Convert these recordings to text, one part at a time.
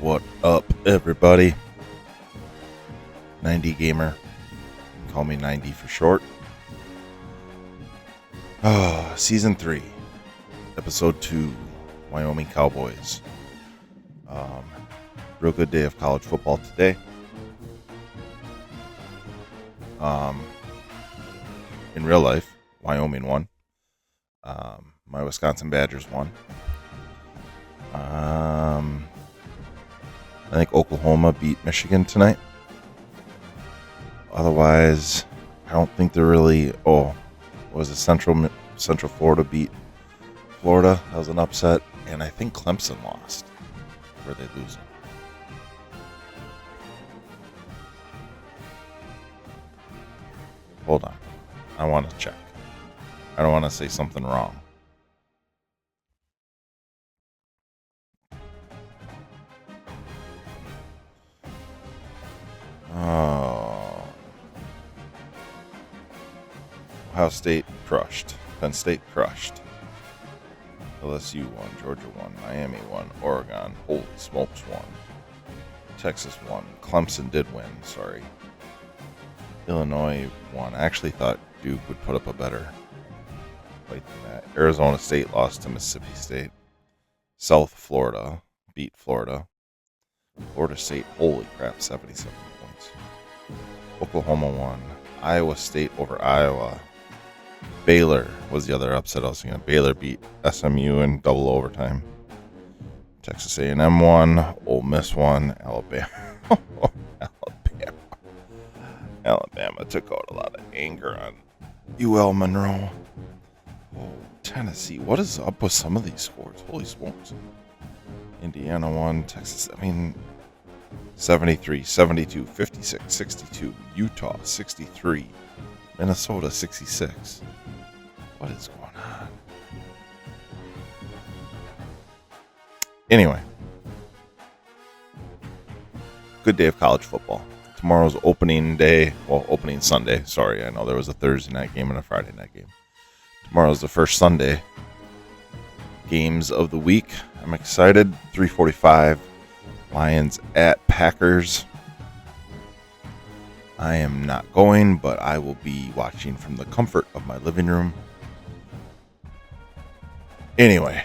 What up, everybody? 90 Gamer. Call me 90 for short. Season 3, Episode 2, Wyoming Cowboys. Real good day of college football today. In real life, Wyoming won. My Wisconsin Badgers won. I think Oklahoma beat Michigan tonight. Otherwise, I don't think they're really... was it Central Florida beat Florida? That was an upset. And I think Clemson lost. Were they losing? Hold on. I want to check. I don't want to say something wrong. Ohio State crushed. Penn State crushed. LSU won. Georgia won. Miami won. Oregon, holy smokes, won. Texas won. Clemson did win, sorry. Illinois won. I actually thought Duke would put up a better fight than that. Arizona State lost to Mississippi State. South Florida beat Florida. Florida State, holy crap, 77 points. Oklahoma won. Iowa State over Iowa. Baylor was the other upset I was thinking. Baylor beat SMU in double overtime. Texas A&M won. Ole Miss won. Alabama. Alabama took out a lot of anger on UL Monroe. Tennessee. What is up with some of these scores? Holy smokes. Indiana won. Texas, 73, 72, 56, 62. Utah, 63. Minnesota, 66. What is going on? Anyway. Good day of college football. Tomorrow's opening day. Well, opening Sunday. Sorry, I know there was a Thursday night game and a Friday night game. Tomorrow's the first Sunday games of the week. I'm excited. 3:45. Lions at Packers. I am not going, but I will be watching from the comfort of my living room. Anyway,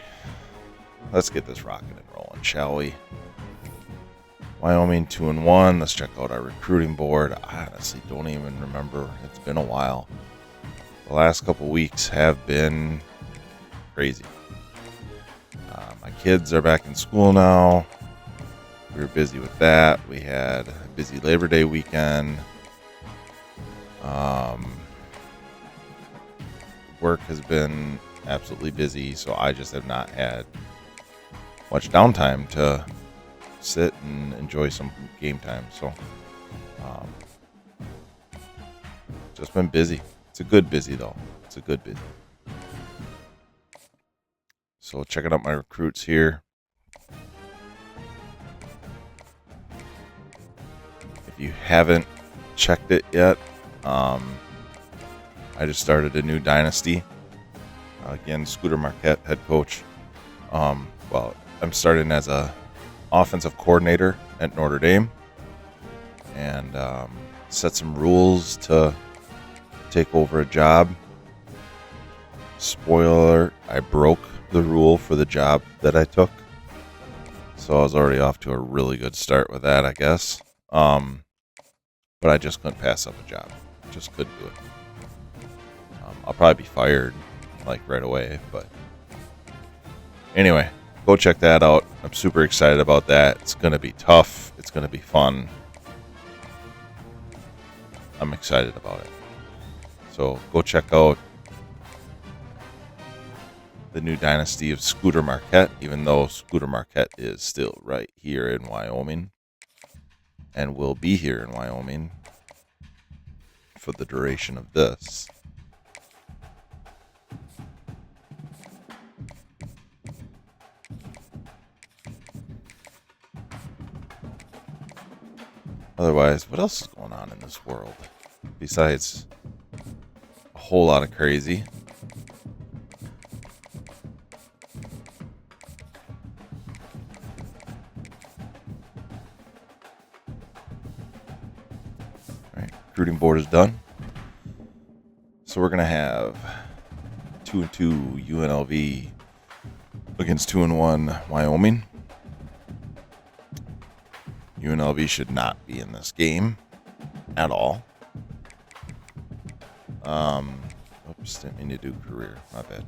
let's get this rocking and rolling, shall we? Wyoming 2-1. Let's check out our recruiting board. I honestly don't even remember. It's been a while. The last couple weeks have been crazy. My kids are back in school now. We were busy with that. We had a busy Labor Day weekend. Work has been absolutely busy, so I just have not had much downtime to sit and enjoy some game time. So, just been busy. It's a good busy, though. It's a good busy. So, checking out my recruits here. If you haven't checked it yet, I just started a new dynasty. Again, Scooter Marquette, head coach. I'm starting as a offensive coordinator at Notre Dame, and set some rules to take over a job. Spoiler, I broke the rule for the job that I took, so I was already off to a really good start with that, I guess. But I just couldn't pass up a job. Just couldn't do it. I'll probably be fired right away, but anyway, go check that out. I'm super excited about that. It's going to be tough. It's going to be fun. I'm excited about it. So go check out the new dynasty of Scooter Marquette, even though Scooter Marquette is still right here in Wyoming and will be here in Wyoming for the duration of this. Otherwise, what else is going on in this world besides a whole lot of crazy? recruiting board is done. So we're going to have 2-2 UNLV against 2-1 Wyoming. UNLV should not be in this game at all. Oops, didn't mean to do career. My bad.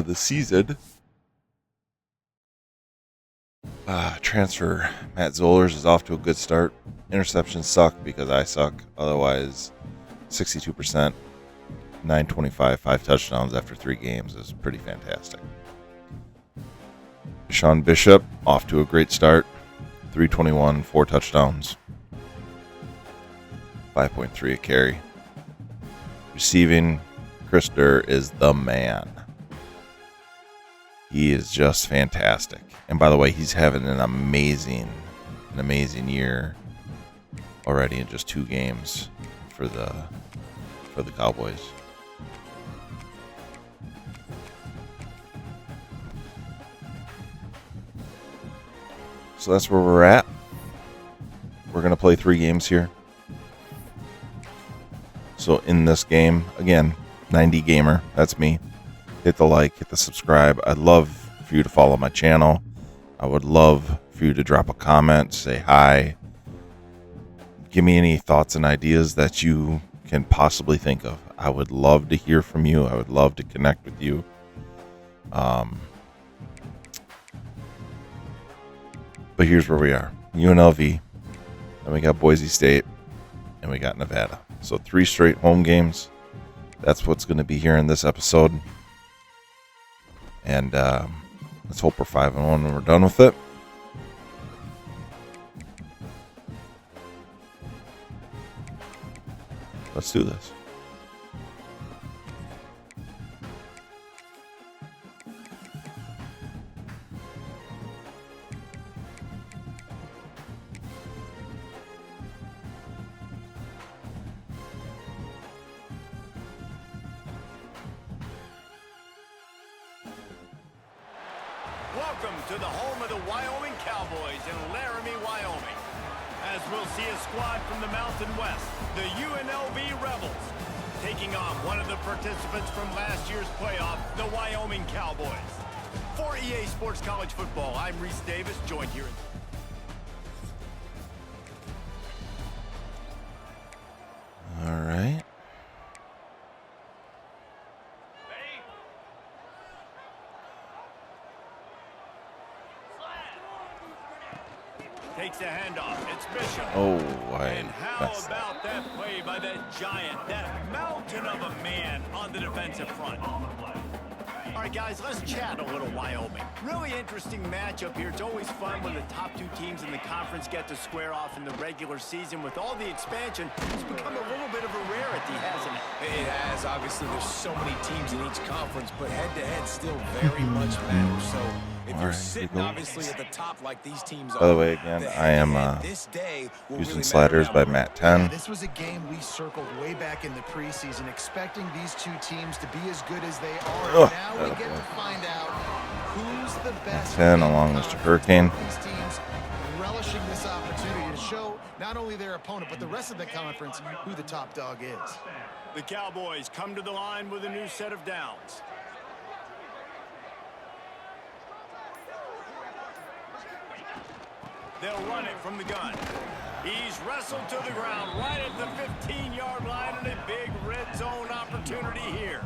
The season. Transfer Matt Zollers is off to a good start. Interceptions suck because I suck. Otherwise, 62%, 925, 5 touchdowns after 3 games is pretty fantastic. Sean Bishop off to a great start. 321, 4 touchdowns. 5.3 a carry. Receiving, Chris Durr is the man. He is just fantastic. And by the way, he's having an amazing year already in just 2 games for the Cowboys. So that's where we're at. We're going to play 3 games here. So in this game, again, 90 Gamer, that's me. Hit the like, hit the subscribe. I'd love for you to follow my channel. I would love for you to drop a comment, say hi. Give me any thoughts and ideas that you can possibly think of. I would love to hear from you. I would love to connect with you. But here's where we are. UNLV. Then we got Boise State. And we got Nevada. So 3 straight home games. That's what's going to be here in this episode. And let's hope we're 5-1 when we're done with it. Let's do this. Welcome to the home of the Wyoming Cowboys in Laramie, Wyoming. As we'll see a squad from the Mountain West, the UNLV Rebels, taking on one of the participants from last year's playoff, the Wyoming Cowboys. For EA Sports College Football, I'm Reese Davis, joined here. All right. Takes a handoff. It's Bishop. Oh, And how about that play by that giant, that mountain of a man on the defensive front? All right, guys, let's chat a little Wyoming. Really interesting matchup here. It's always fun when the top 2 teams in the conference get to square off in the regular season. With all the expansion, it's become a little bit of a rarity, hasn't it? It has. Obviously, there's so many teams in each conference, but head-to-head still very much matters. So if you're sitting obviously at the top like these teams are. By the way, again, I am using sliders by Matt 10. Yeah, this was a game we circled way back in the preseason, expecting these 2 teams to be as good as they are. Now we get to find out who's the best. 10 along Mr. Hurricane. These teams relishing this opportunity to show not only their opponent, but the rest of the conference who the top dog is. The Cowboys come to the line with a new set of downs. They'll run it from the gun. He's wrestled to the ground right at the 15-yard line, and a big red zone opportunity here.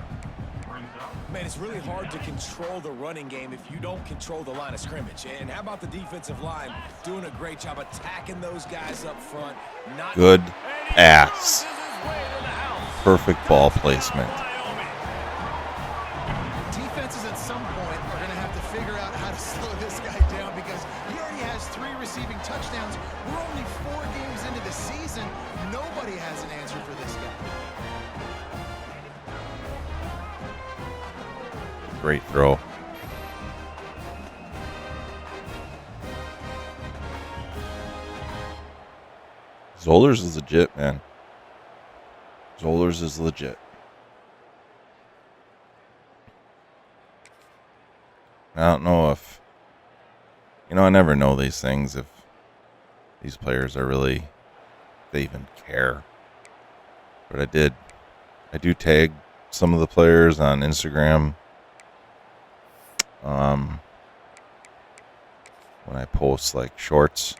Man, it's really hard to control the running game if you don't control the line of scrimmage. And how about the defensive line doing a great job attacking those guys up front? Good pass. Perfect ball placement. Defenses at some point are going to have to figure out how to slow this guy down because he already has 3 receiving touchdowns. We're only 4 games into the season. Nobody has an answer for this guy. Great throw. Zollers is legit, man. Zollers is legit. I don't know if, I never know these things. If these players are really, they even care. But I do tag some of the players on Instagram. When I post like shorts.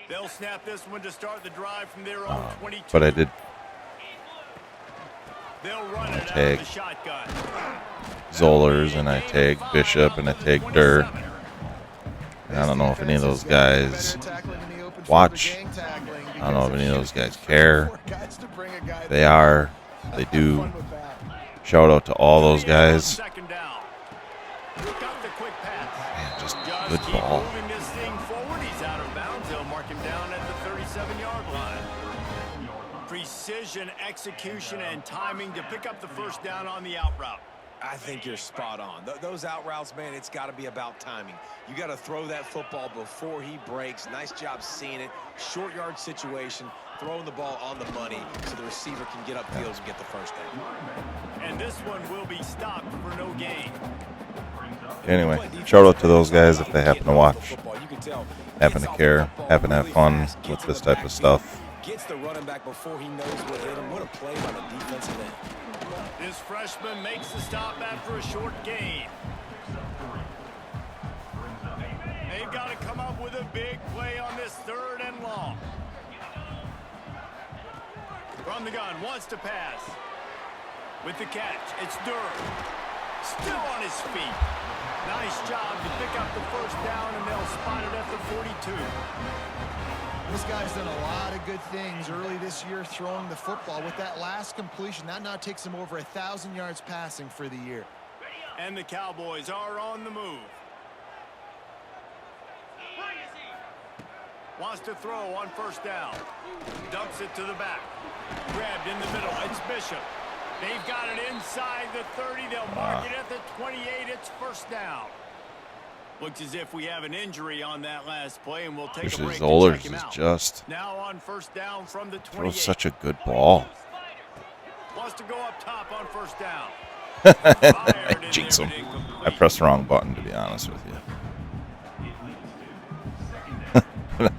They'll snap this one to start the drive from their own 22. But I did They'll run it tag out of the shotgun. Zollers, and I tag Bishop, and I tag Durr. And I don't know if any of those guys watch. I don't know if any of those guys care. They do. Shout out to all those guys. Man, just good ball. Moving this thing forward, he's out of bounds. They'll mark him down at the 37-yard line. Precision, execution, and timing to pick up the first down on the out route. I think you're spot on. Those out routes, man, it's got to be about timing. You got to throw that football before he breaks. Nice job seeing it. Short yard situation, throwing the ball on the money so the receiver can get upfield and get the first down. And this one will be stopped for no gain. Anyway, shout out to those guys if they happen to watch, happen to care, happen to have fun with this type of stuff. Gets the running back before he knows what hit him. What a play by the defensive end. This freshman makes the stop after a short gain. They've got to come up with a big play on this 3rd and long. From the gun, wants to pass. With the catch, it's Durr. Still on his feet. Nice job to pick up the first down, and they'll spot it at the 42. This guy's done a lot of good things early this year throwing the football. With that last completion, that now takes him over 1,000 yards passing for the year. And the Cowboys are on the move. Wants to throw on first down. Dumps it to the back. Grabbed in the middle. It's Bishop. They've got it inside the 30. They'll mark it at the 28. It's first down. Looks as if we have an injury on that last play, and we'll take a break to check him out. Just now on first down from the 28. throws such a good ball. Wants to go up top on first down. I jinx him. I pressed the wrong button, to be honest with you. But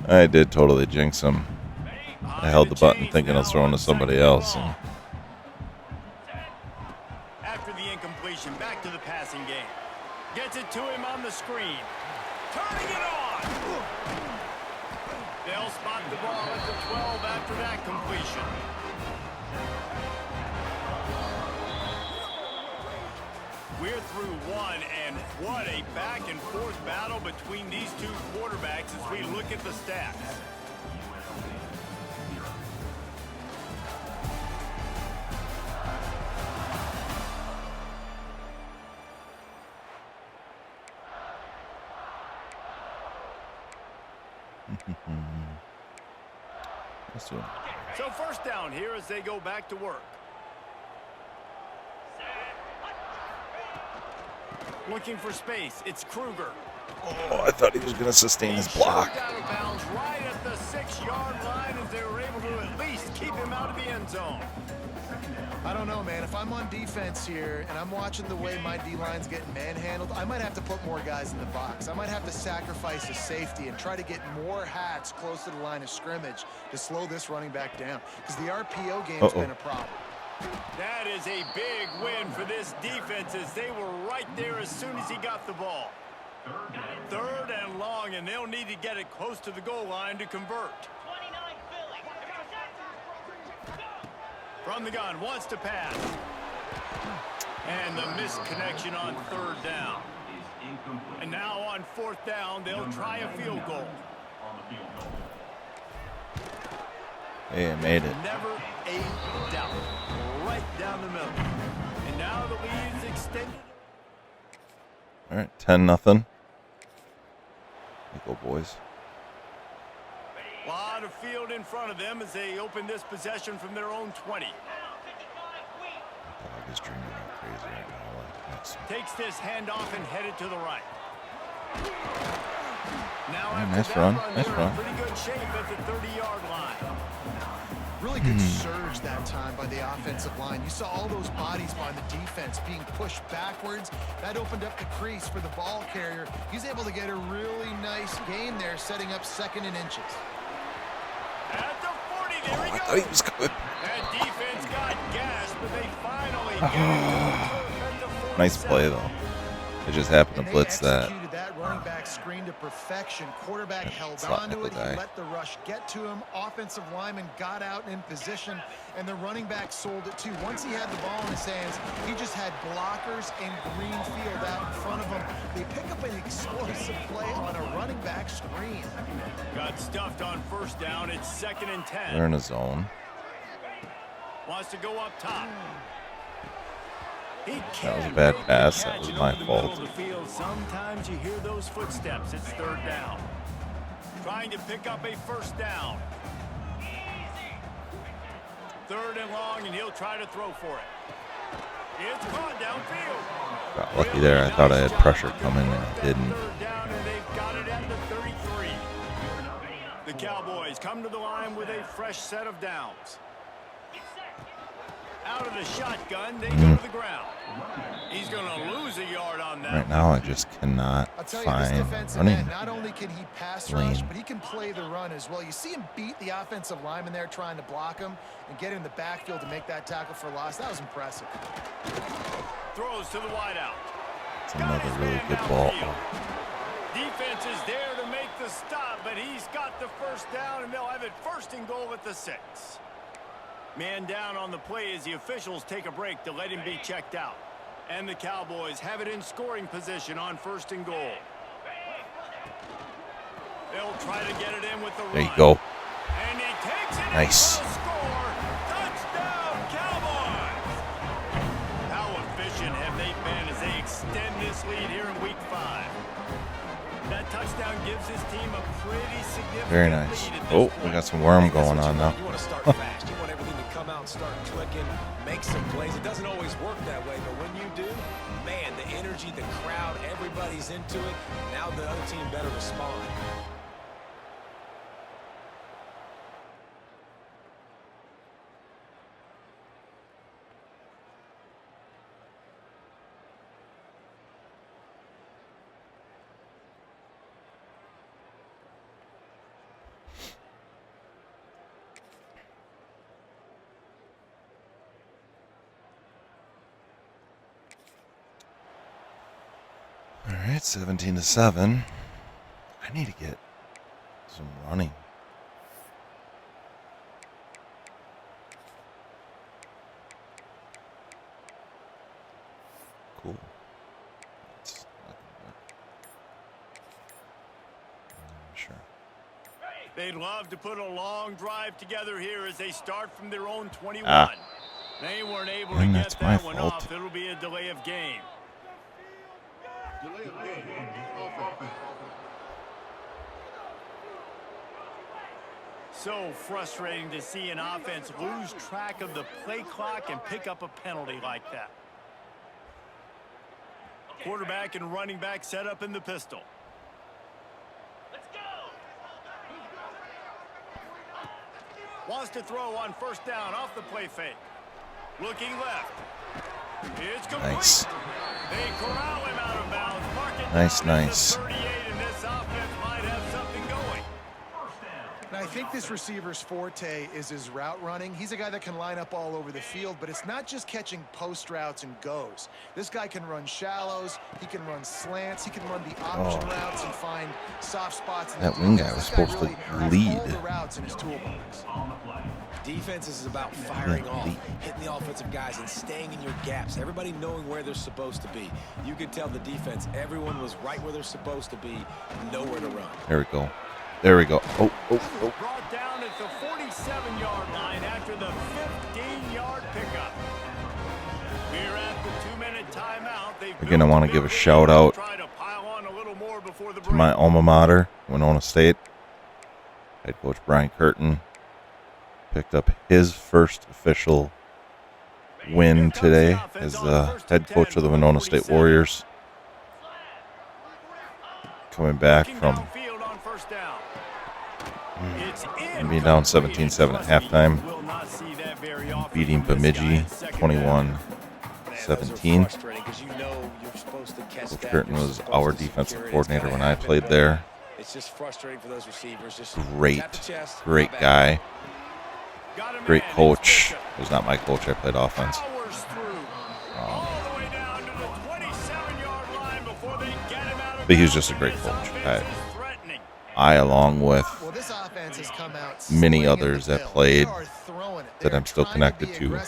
I did totally jinx him. I held the button thinking I was throwing to somebody else. And after the incompletion, back to the passing game. Gets it to him on the screen. Turning it on. They'll spot the ball at the 12 after that completion. We're through one, and what a back-and-forth battle between these two quarterbacks as we look at the stats. So first down here as they go back to work. Looking for space. It's Kruger. oh, I thought he was going to sustain his block. Out of bounds right at the 6-yard line as they were able to at least keep him out of the end zone. I don't know, man. If I'm on defense here and I'm watching the way my D-line's getting manhandled, I might have to put more guys in the box. I might have to sacrifice a safety and try to get more hats close to the line of scrimmage to slow this running back down, because the RPO game's been a problem. That is a big win for this defense as they were right there as soon as he got the ball. 3rd and long, and they'll need to get it close to the goal line to convert. From the gun, wants to pass. And the missed connection on 3rd down. And now on 4th down, they'll try a field goal. Hey, I made it. Never a doubt. Right down the middle. And now the lead's extended. All right, 10-0. Go, boys. A lot of field in front of them as they open this possession from their own 20. Dog is dreaming like crazy right now. Like, takes this handoff and headed to the right. Now nice run. Nice run. Pretty good shape at the 30-yard line. Really good surge that time by the offensive line. You saw all those bodies behind the defense being pushed backwards. That opened up the crease for the ball carrier. He's able to get a really nice gain there, setting up 2nd and inches. At the 40, there he I goes. thought he was good. That defense got gas, but they finally get it. Nice play, though. It just happened to blitz that. Executed that running back screen to perfection. Quarterback held Slot on to it. He guy. let the rush get to him. Offensive lineman got out and in position, and the running back sold it too. Once he had the ball in his hands, he just had blockers and green field out in front of him. They pick up an explosive play on a running back screen. Got stuffed on 1st down. It's 2nd and 10. They're in a zone. Wants to go up top. That was a bad pass. That was my fault. Sometimes you hear those footsteps. It's 3rd down. Trying to pick up a 1st down. 3rd and long, and he'll try to throw for it. It's caught downfield. Got lucky there. I thought I had pressure coming, and I didn't. 3rd down, and they've got it at the 33. The Cowboys come to the line with a fresh set of downs. Out of the shotgun, they go to the ground. He's going to lose a yard on that. Right now, I just cannot I'll tell you, this find defensive running. end, not only can he pass rush, but he can play the run as well. You see him beat the offensive lineman there trying to block him and get in the backfield to make that tackle for loss. That was impressive. Throws to the wideout. It's another really good ball. Defense is there to make the stop, but he's got the 1st down, and they'll have it 1st and goal at the 6. Man down on the play as the officials take a break to let him be checked out. And the Cowboys have it in scoring position on 1st and goal. They'll try to get it in with the run. There you go. And he takes it Nice. in for a score. Touchdown, Cowboys! How efficient have they been as they extend this lead here in Week 5? That touchdown gives his team a pretty significant Very nice. lead at this Oh, we point. got some worm going on now. You want to start fast. You want everything to come out and start clicking, make some plays. It doesn't always work that way, but when you do, man, the energy, the crowd, everybody's into it. Now the other team better respond. All right, 17-7. I need to get some running. Cool. That's not gonna work. Sure. They'd love to put a long drive together here as they start from their own 21. They weren't able to And get that's my that one fault. off. It'll be a delay of game. So frustrating to see an offense lose track of the play clock and pick up a penalty like that. Quarterback and running back set up in the pistol. Wants to throw on 1st down off the play fake. Looking left. It's complete. Nice. They corral him out of bounds. Mark it Nice, down at the nice. 38, and this offense might have something going. And I think this receiver's forte is his route running. He's a guy that can line up all over the field, but it's not just catching post routes and goes. This guy can run shallows, he can run slants, he can run the option routes and find soft spots. In That the wing defense. guy was This supposed to really has lead. all the routes in his toolbox. Defense is about firing off, hitting the offensive guys, and staying in your gaps. Everybody knowing where they're supposed to be. You could tell the defense, everyone was right where they're supposed to be, nowhere to run. There we go. There we go. Oh, oh, oh. Brought down at the 47-yard line after the 15-yard pickup. We're at the 2-minute timeout. Again, I want to give a shout out to my alma mater, Winona State. Head coach Brian Curtin picked up his first official win today as the head coach of the Winona State Warriors. Coming back from being down 17-7 at halftime. beating Bemidji 21-17. Coach Curtin was our defensive coordinator when I played there. It's just frustrating for those receivers. Just Great guy. Great coach. He was not my coach. I played offense. But he was just a great coach. I along with many others that played that I'm still connected to,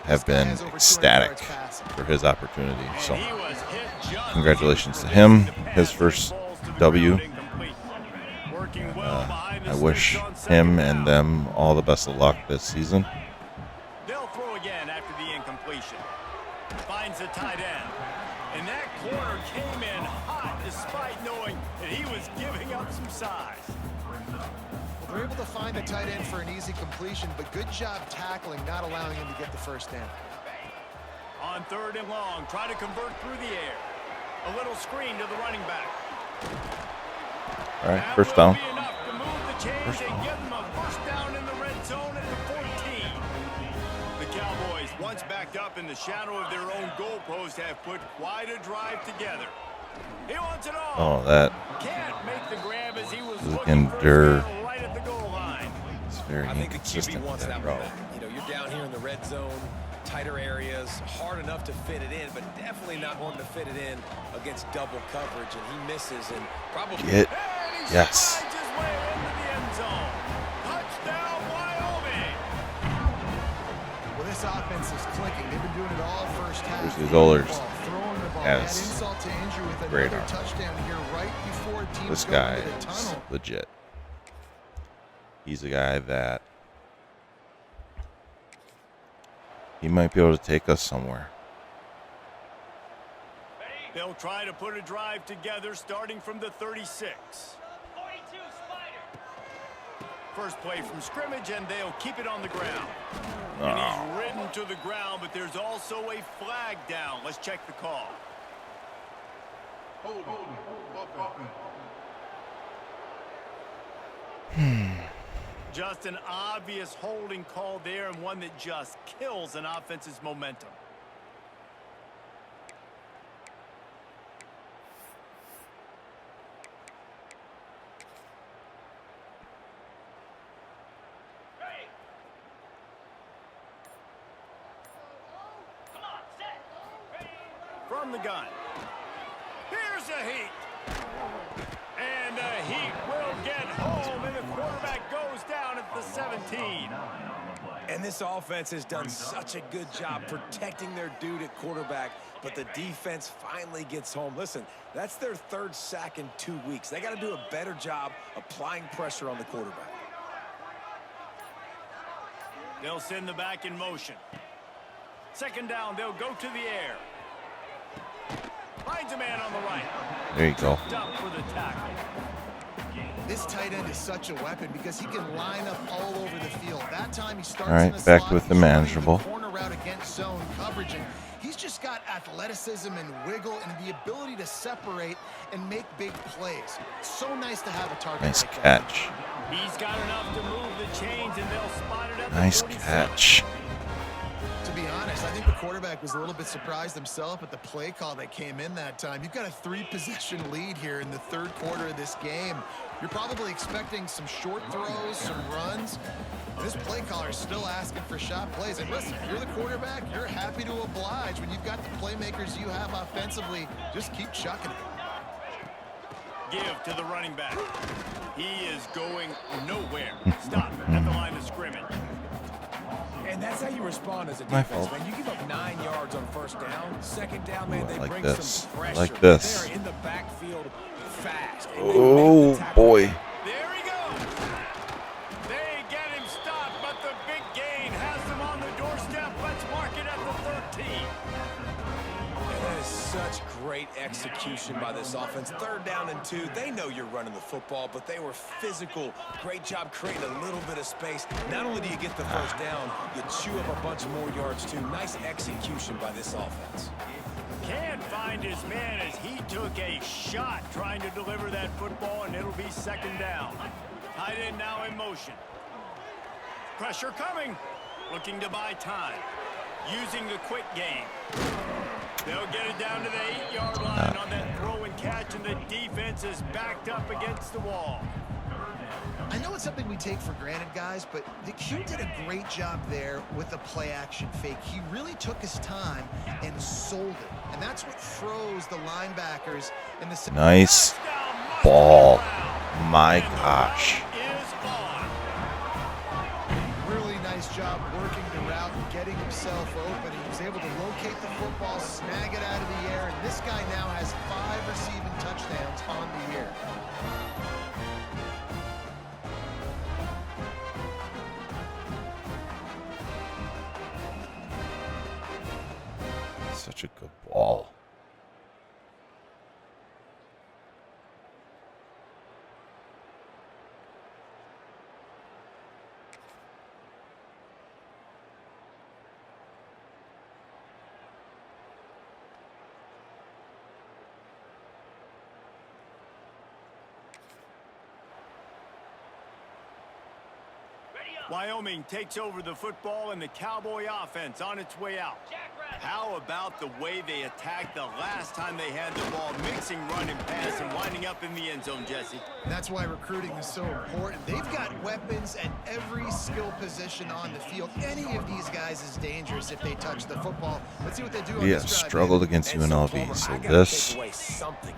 have been ecstatic for his opportunity. So congratulations to him, his first W. I wish him and them all the best of luck this season. They'll throw again after the incompletion. Finds the tight end. And that corner came in hot despite knowing that he was giving up some size. They're able to find the tight end for an easy completion, but good job tackling, not allowing him to get the first down. On 3rd and long, try to convert through the air. A little screen to the running back. All right, first down. First down. Give them a first down in the red zone at the 14. The Cowboys, once backed up in the shadow of their own goalpost, have put quite a drive together. He wants it all. Oh, that can't make the grab as he was looking right at the goal line. It's very inconsistent with that route. You know, you're down here in the red zone, tighter areas, hard enough to fit it in, but definitely not wanting to fit it in against double coverage, and he misses and probably Yes. Touchdown, Wyoming. Well, this offense is clicking. They've been doing it all first half. There's his Oilers. Throwing the ball. Yes. Insult to injury with Great another arm. touchdown here right before teams This go guy into the is tunnel. legit. He's a guy that he might be able to take us somewhere. They'll try to put a drive together starting from the 36. First play from scrimmage, and they'll keep it on the ground. And he's ridden to the ground, but there's also a flag down. Let's check the call. Just an obvious holding call there, and one that just kills an offense's momentum. From the gun. Here's a heat. And the heat will get home, and the quarterback goes down at the 17. And this offense has done such a good job protecting their dude at quarterback, but the defense finally gets home. Listen, that's their 3rd sack in 2 weeks. They got to do a better job applying pressure on the quarterback. They'll send the back in motion. 2nd down, they'll go to the air. Finds a man on the right. There you go. Up for the tackle. This tight end is such a weapon because he can line up all over the field. That time he starts All right, in the back slot, with the he's running manageable. Corner route against zone coverage, and he's just got athleticism and wiggle and the ability to separate and make big plays. It's so nice to have a target. Nice like catch. He's got enough to move the chains, and they'll spot it at Nice the 47. catch. To be honest, I think the quarterback was a little bit surprised himself at the play call that came in that time. You've got a 3-possession lead here in the 3rd quarter of this game. You're probably expecting some short throws, some runs. This play caller is still asking for shot plays. And listen, if you're the quarterback, you're happy to oblige. When you've got the playmakers you have offensively, just keep chucking it. Give to the running back. He is going nowhere. Stop at the line of scrimmage. And that's how you respond as a My defense, fault. man. You give up 9 yards on 1st down. 2nd down, man, Ooh, I they like bring this. some I pressure. like this. They're in the backfield fast. and they make Oh, the tackle. boy. There he goes. They get him stopped, but the big gain has them on the doorstep. Let's mark it at the 13. And that is such great execution by this offense. 3rd down and 2. They know you're running the football, but they were physical. Great job creating a little bit of space. Not only do you get the 1st down, you chew up a bunch more yards too. Nice execution by this offense. Can't find his man as he took a shot trying to deliver that football, and it'll be 2nd down. Tight end now in motion. Pressure coming. Looking to buy time. Using the quick game. They'll get it down to the 8-yard line on that throw and catch, and the defense is backed up against the wall. I know it's something we take for granted, guys, but the Q did a great job there with the play-action fake. He really took his time and sold it, and that's what froze the linebackers in the... Nice ball. My gosh. Really nice job working the route and getting himself open. He was able to locate the football, snag it out of the air, and this guy now has 5 receiving touchdowns on the year. Such a good ball. Wyoming takes over the football and the Cowboy offense on its way out. How about the way they attacked the last time they had the ball, mixing run and pass and winding up in the end zone, Jesse? That's why recruiting is so important. They've got weapons at every skill position on the field. Any of these guys is dangerous if they touch the football. Let's see what they do on We have this drive. struggled against UNLV, so this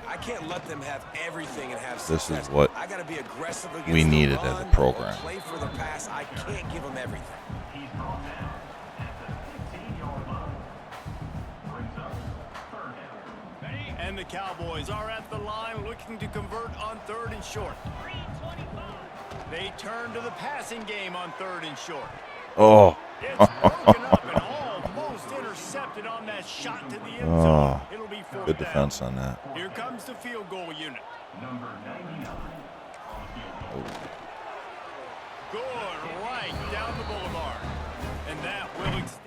I can't let them have everything and have this success. is what I got to be aggressive against we the needed run, as a program. Play for the pass. I can't give them everything. And the Cowboys are at the line looking to convert on 3rd and short. They turn to the passing game on 3rd and short. oh It's broken up and almost intercepted on that shot to the end zone. It'll be 4th good down. defense on that. Here comes the field goal unit. Good right down the boulevard. And that will extend.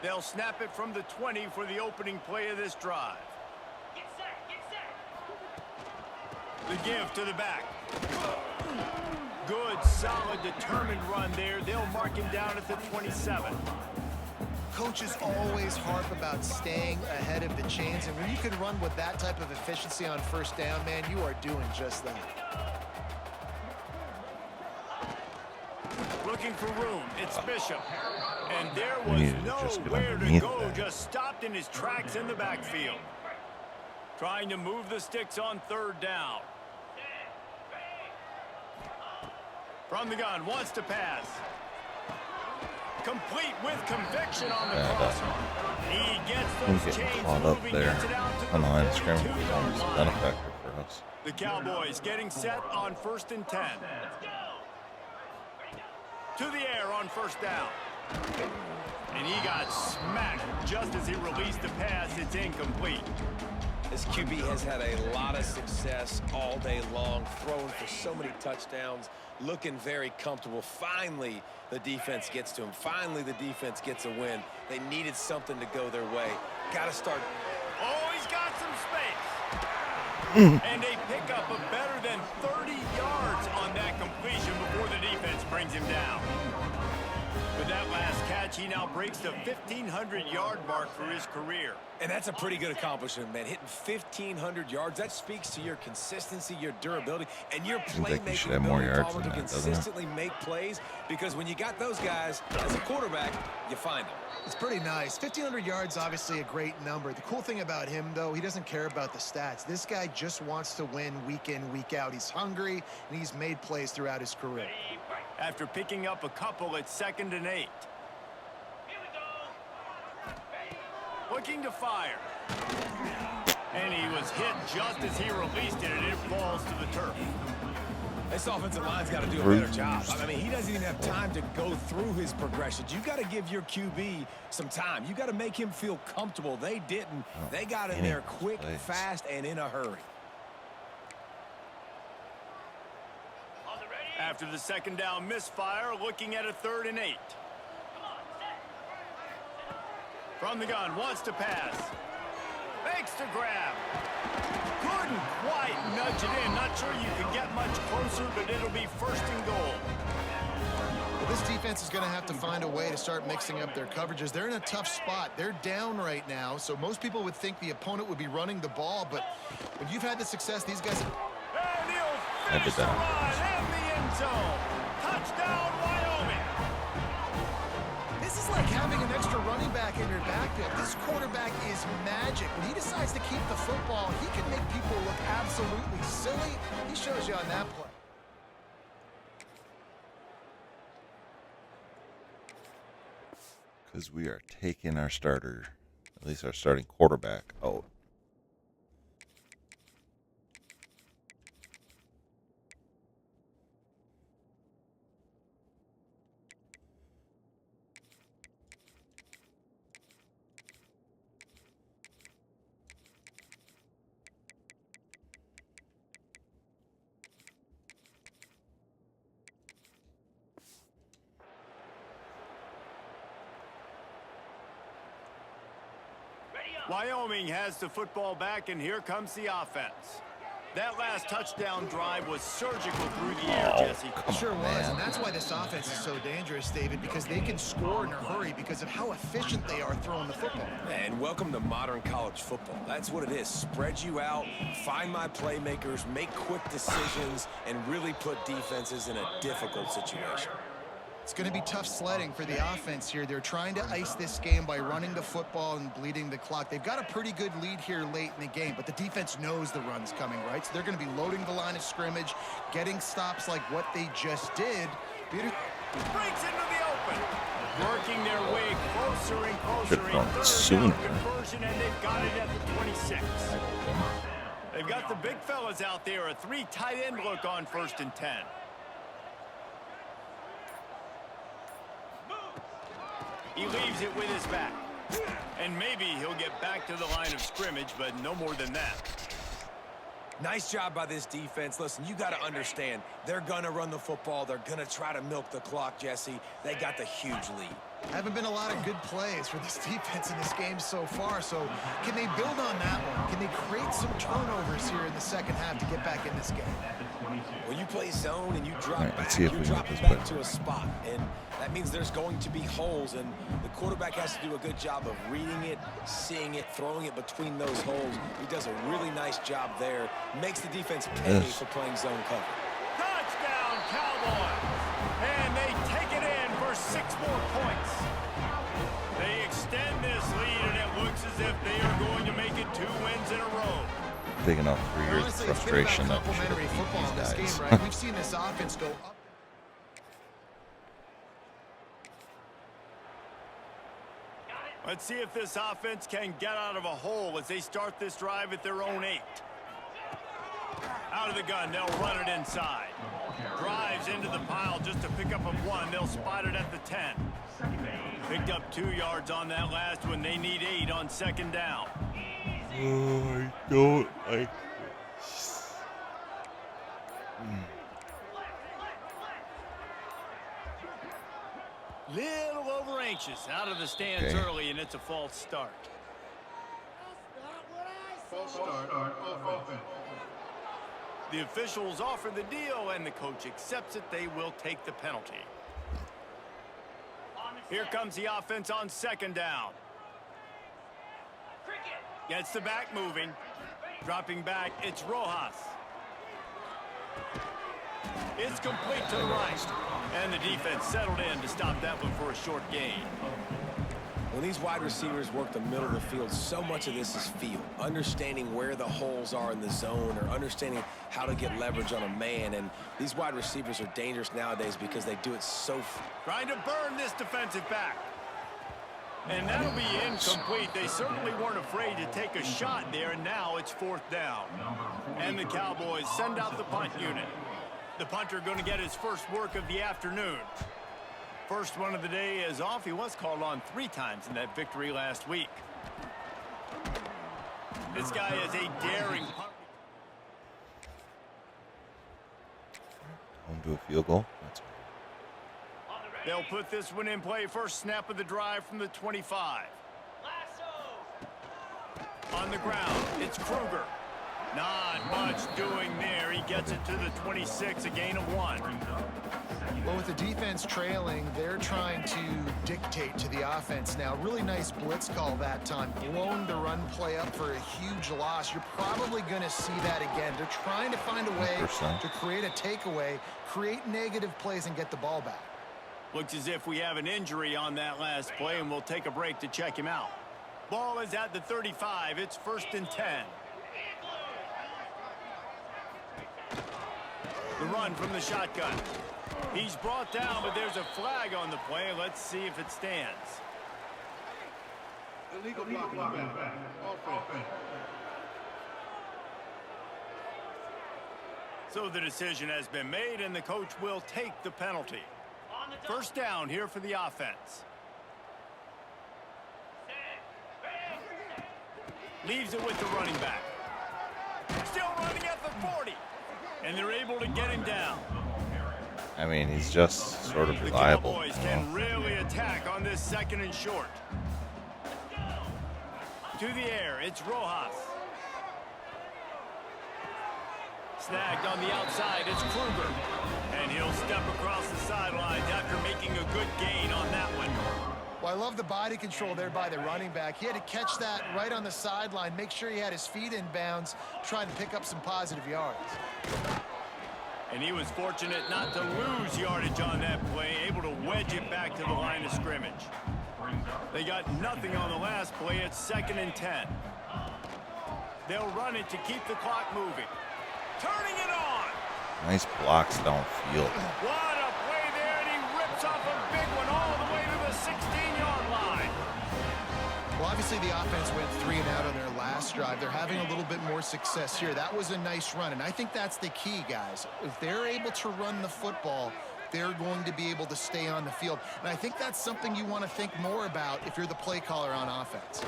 They'll snap it from the 20 for the opening play of this drive. Get set. The give to the back. Good, solid, determined run there. They'll mark him down at the 27. Coaches always harp about staying ahead of the chains, and when you can run with that type of efficiency on 1st down, man, you are doing just that. Looking for room. It's Bishop. And there We was needed to just get nowhere to underneath go. that. Just stopped in his tracks in the backfield. Trying to move the sticks on 3rd down. From the gun, wants to pass. Complete with conviction on the cross. He gets those Getting chains caught up moving, there gets it out to on the line of the scrimmage was 32-yard almost line. benefactor for us. The Cowboys getting set on 1st and 10. To the air on 1st down. And he got smacked just as he released the pass. It's incomplete. This QB has had a lot of success all day long, throwing for so many touchdowns, looking very comfortable. Finally, the defense gets to him. Finally, the defense gets a win. They needed something to go their way. Got to start. Oh, he's got some space. And they pick up a better than 30 yards on that completion before the defense brings him down. With that last catch, he now breaks the 1,500-yard mark for his career. And that's a pretty good accomplishment, man. Hitting 1,500 yards, that speaks to your consistency, your durability, and your Seems like you should have playmaking more ability, yards Palmer, than to that, doesn't it? consistently make plays, because when you got those guys, as a quarterback, you find them. It's pretty nice. 1,500 yards, obviously a great number. The cool thing about him, though, he doesn't care about the stats. This guy just wants to win week in, week out. He's hungry, and he's made plays throughout his career. After picking up a couple at 2nd and 8. Looking to fire. And he was hit just as he released it, and it falls to the turf. This offensive line's got to do a better job. I mean, he doesn't even have time to go through his progressions. You got to give your QB some time. You got to make him feel comfortable. They didn't. They got in there quick, fast, and in a hurry. After the 2nd down misfire, looking at a 3rd and 8. From the gun, wants to pass. Makes the grab. Couldn't quite nudge it in. Not sure you could get much closer, but it'll be first and goal. Well, this defense is going to have to find a way to start mixing up their coverages. They're in a tough spot. They're down right now, so most people would think the opponent would be running the ball, but when you've had the success, these guys... And he'll finish the run in the end zone. Touchdown, Wyoming. This is like having an extra running back in your backfield. This quarterback is magic. When he decides to keep the football, he can make people look absolutely silly. He shows you on that play. Because we are taking our starter, at least our starting quarterback, out. Wyoming has the football back, and here comes the offense. That last touchdown drive was surgical through the air, Jesse. It sure was, and that's why this offense is so dangerous, David, because they can score in a hurry because of how efficient they are throwing the football. And welcome to modern college football. That's what it is. Spread you out, find my playmakers, make quick decisions, and really put defenses in a difficult situation. It's going to be tough sledding for the offense here. They're trying to ice this game by running the football and bleeding the clock. They've got a pretty good lead here late in the game, but the defense knows the run's coming, right? So they're going to be loading the line of scrimmage, getting stops like what they just did. Breaks into the open. Working their way closer and closer. Good run A sooner. third down conversion, and they've got it at the 26. They've got the big fellas out there. A 3 tight end look on 1st and 10. He leaves it with his back. And maybe he'll get back to the line of scrimmage, but no more than that. Nice job by this defense. Listen, you got to understand, they're going to run the football. They're going to try to milk the clock, Jesse. They got the huge lead. Haven't been a lot of good plays for this defense in this game so far, so can they build on that one? Can they create some turnovers here in the second half to get back in this game? When you play zone and you drop Let's back, see if you're we can dropping get this back play. to a spot, and that means there's going to be holes, and the quarterback has to do a good job of reading it, seeing it, throwing it between those holes. He does a really nice job there. Makes the defense pay for playing zone cover. Touchdown, Cowboys! And they take it in for 6 more points. They extend this lead, and it looks as if they are going to make it 2 wins in a row. Taking off 3 years of Honestly, it's been frustration about that we should complementary have football in beat this these game, guys. right? We've seen this offense go up. Let's see if this offense can get out of a hole as they start this drive at their own 8. Out of the gun, they'll run it inside. Drives into the pile just to pick up a 1. They'll spot it at the 10. Picked up 2 yards on that last one. They need 8 on 2nd down. I don't like Little over anxious out of the stands early, and it's a false start. False start on offense. The officials offer the deal, and the coach accepts it. They will take the penalty. Here comes the offense on 2nd down. Gets the back moving. Dropping back, it's Rojas. It's complete to the right. And the defense settled in to stop that one for a short gain. When these wide receivers work the middle of the field, so much of this is feel. Understanding where the holes are in the zone or understanding how to get leverage on a man. And these wide receivers are dangerous nowadays because they do it so... Trying to burn this defensive back. And that'll be incomplete. They certainly weren't afraid to take a shot there, and now it's 4th down. And the Cowboys send out the punt unit. The punter going to get his first work of the afternoon. First one of the day is off. He was called on 3 times in that victory last week. This guy is a daring punter. home to a field goal. That's They'll put this one in play. First snap of the drive from the 25. On the ground, it's Kruger. Not much doing there. He gets it to the 26, a gain of 1. Well, with the defense trailing, they're trying to dictate to the offense now. Really nice blitz call that time, blowing the run play up for a huge loss. You're probably going to see that again. They're trying to find a way 100%. to create a takeaway, create negative plays, and get the ball back. Looks as if we have an injury on that last play, and we'll take a break to check him out. Ball is at the 35. It's 1st and 10. The run from the shotgun. He's brought down, but there's a flag on the play. Let's see if it stands. Illegal blocking. Offense. So the decision has been made, and the coach will take the penalty. 1st down here for the offense. Leaves it with the running back. Still running at the 40. And they're able to get him down. I mean, he's just sort of The reliable. Cowboys can really attack on this 2nd and short. To the air, it's Rojas. Snagged on the outside, it's Kruger. And he'll step across the sidelines after making a good gain on that one. Well, I love the body control there by the running back. He had to catch that right on the sideline, make sure he had his feet in bounds, trying to pick up some positive yards. And he was fortunate not to lose yardage on that play, able to wedge it back to the line of scrimmage. They got nothing on the last play. It's 2nd and 10. They'll run it to keep the clock moving. Turning it on. Nice blocks downfield. What a play there, and he rips off a big one all the way to the 16-yard line. Well, obviously the offense went 3 and out on their last drive. They're having a little bit more success here. That was a nice run, and I think that's the key, guys. If they're able to run the football, they're going to be able to stay on the field. And I think that's something you want to think more about if you're the play caller on offense.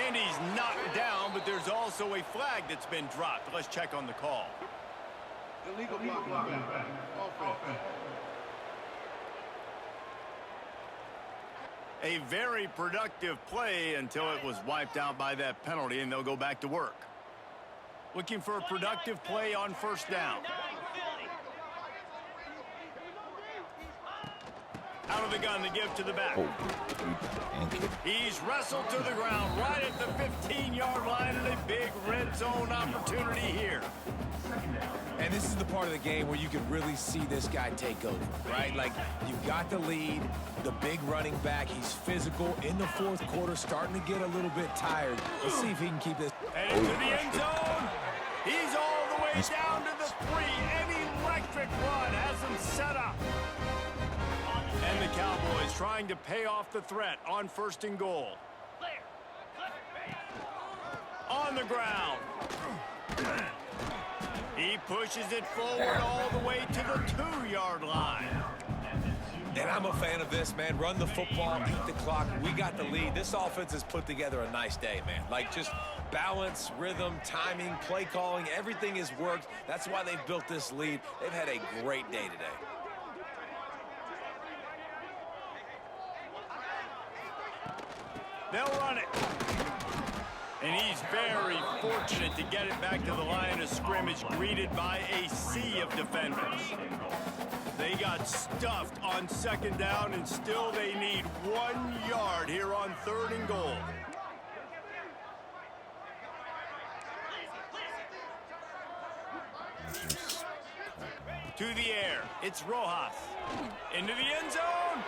And he's knocked down, but there's also a flag that's been dropped. Let's check on the call. Illegal blocking. Offense. A very productive play until it was wiped out by that penalty, and they'll go back to work. Looking for a productive play on 1st down. Out of the gun to give to the back. He's wrestled to the ground right at the 15-yard line, and a big red zone opportunity here. And this is the part of the game where you can really see this guy take over, right? Like, you've got the lead, the big running back. He's physical in the 4th quarter, starting to get a little bit tired. Let's see if he can keep this. And into the end zone. He's all the way down to the 3. An electric run has him set up. And the Cowboys trying to pay off the threat on 1st and goal. On the ground. He pushes it forward all the way to the 2-yard line. And I'm a fan of this, man. Run the football, beat the clock. We got the lead. This offense has put together a nice day, man. Like, just balance, rhythm, timing, play calling, everything has worked. That's why they've built this lead. They've had a great day today. They'll run it. And he's very fortunate to get it back to the line of scrimmage, greeted by a sea of defenders. They got stuffed on 2nd down, and still they need 1 yard here on 3rd and goal. To the air, it's Rojas. Into the end zone.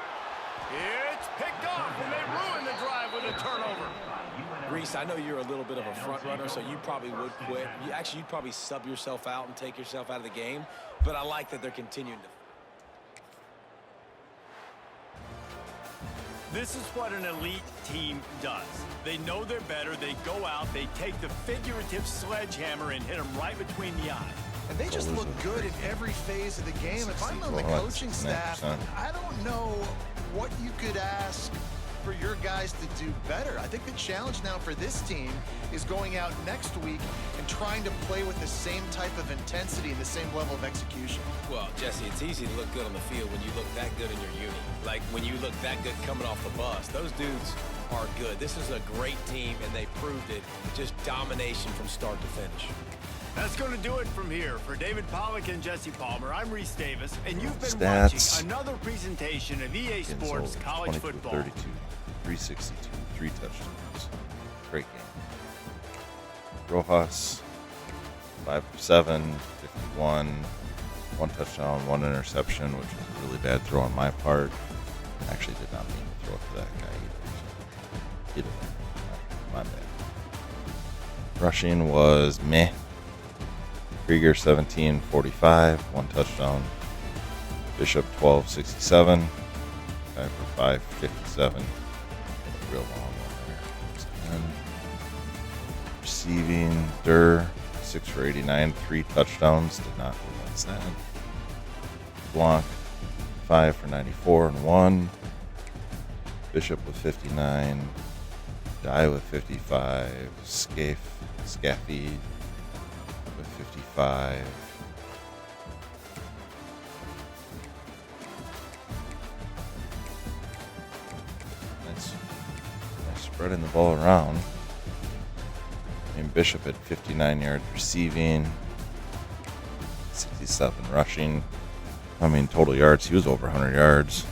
It's picked off, and they ruin the drive with a turnover. Reese, I know you're a little bit of a front runner, so you probably would quit. You'd probably sub yourself out and take yourself out of the game. But I like that they're continuing to. This is what an elite team does. They know they're better. They go out. They take the figurative sledgehammer and hit them right between the eyes. And they just look good in every phase of the game. If I'm on the coaching staff, I don't know what you could ask for your guys to do better. I think the challenge now for this team is going out next week and trying to play with the same type of intensity and the same level of execution. Well, Jesse, it's easy to look good on the field when you look that good in your unit. Like, when you look that good coming off the bus. Those dudes, are good. This is a great team, and they proved it. Just domination from start to finish. That's going to do it from here. For David Pollack and Jesse Palmer, I'm Reese Davis, and you've been Stats. watching another presentation of EA Sports College Football. 32, 362, 3 touchdowns. Great game. Rojas, 5 for 7, 51, 1 touchdown, 1 interception, which was a really bad throw on my part. I actually did not mean to throw it to that guy either. Either way, my bad. Rushing was meh. Krieger 17, 45, 1 touchdown. Bishop 12, 67, 5 for 5, 57. A real long one there. And receiving, Durr 6 for 89, 3 touchdowns. Did not realize that. Blanc 5 for 94 and 1. Bishop with 59. Dye with 55. Scaffy with 55. Nice spreading the ball around. And Bishop at 59 yards receiving, 67 rushing. I mean, total yards, he was over 100 yards.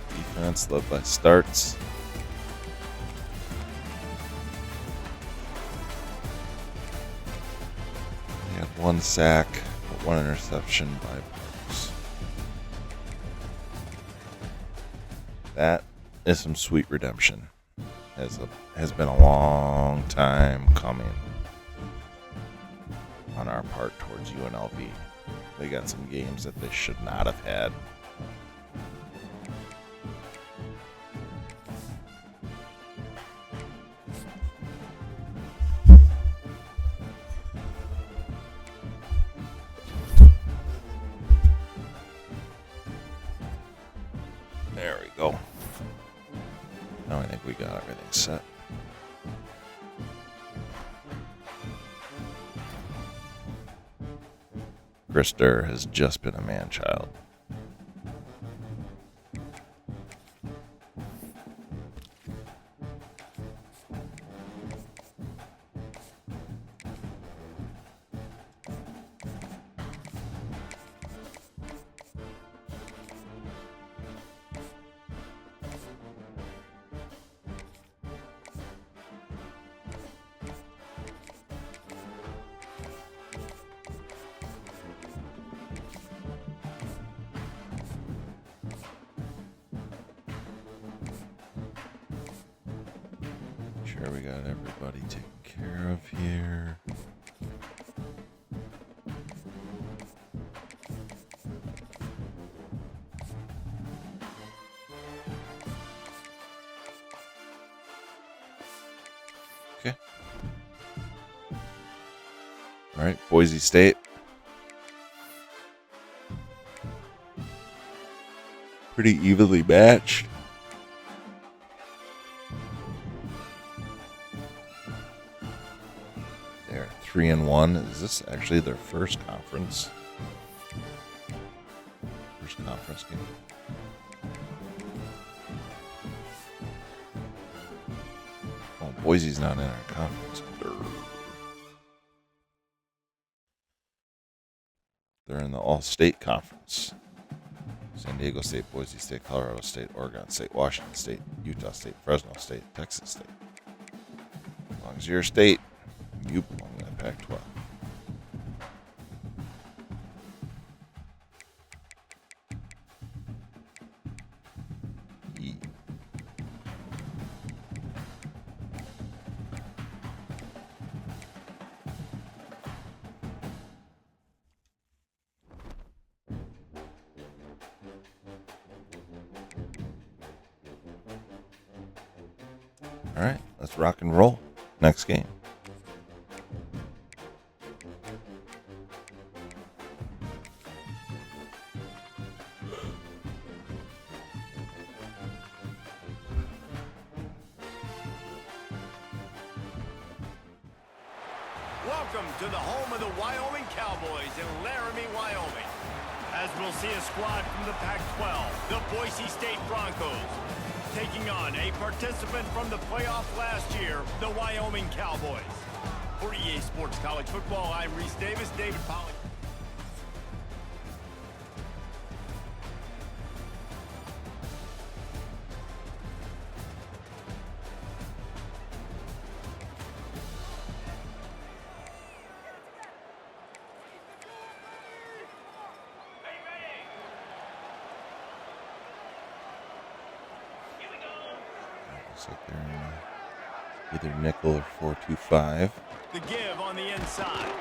Defense led by Starts. He had 1 sack, but 1 interception by Parks. That is some sweet redemption. Has been a long time coming on our part towards UNLV. They got some games that they should not have had. There we go. Now I think we got everything set. Chris Durr has just been a man-child. Sure, we got everybody taken care of here. Okay. All right, Boise State. Pretty evenly matched. They're 3-1. Is this actually their first conference? First conference game. Oh, Boise's not in our conference. They're in the All-State Conference. San Diego State, Boise State, Colorado State, Oregon State, Washington State, Utah State, Fresno State, Texas State. As long as you're a state, you belong in the Pac-12. Yeah. All right, let's rock and roll. Next game. Welcome to the home of the Wyoming Cowboys in Laramie, Wyoming. As we'll see a squad from the Pac-12, the Boise State Broncos, taking on a participant from the playoff last year, the Wyoming Cowboys. For EA Sports College Football, I'm Reese Davis, David Pollack. Looks like they're in either nickel or 4-2-5. The give on the inside.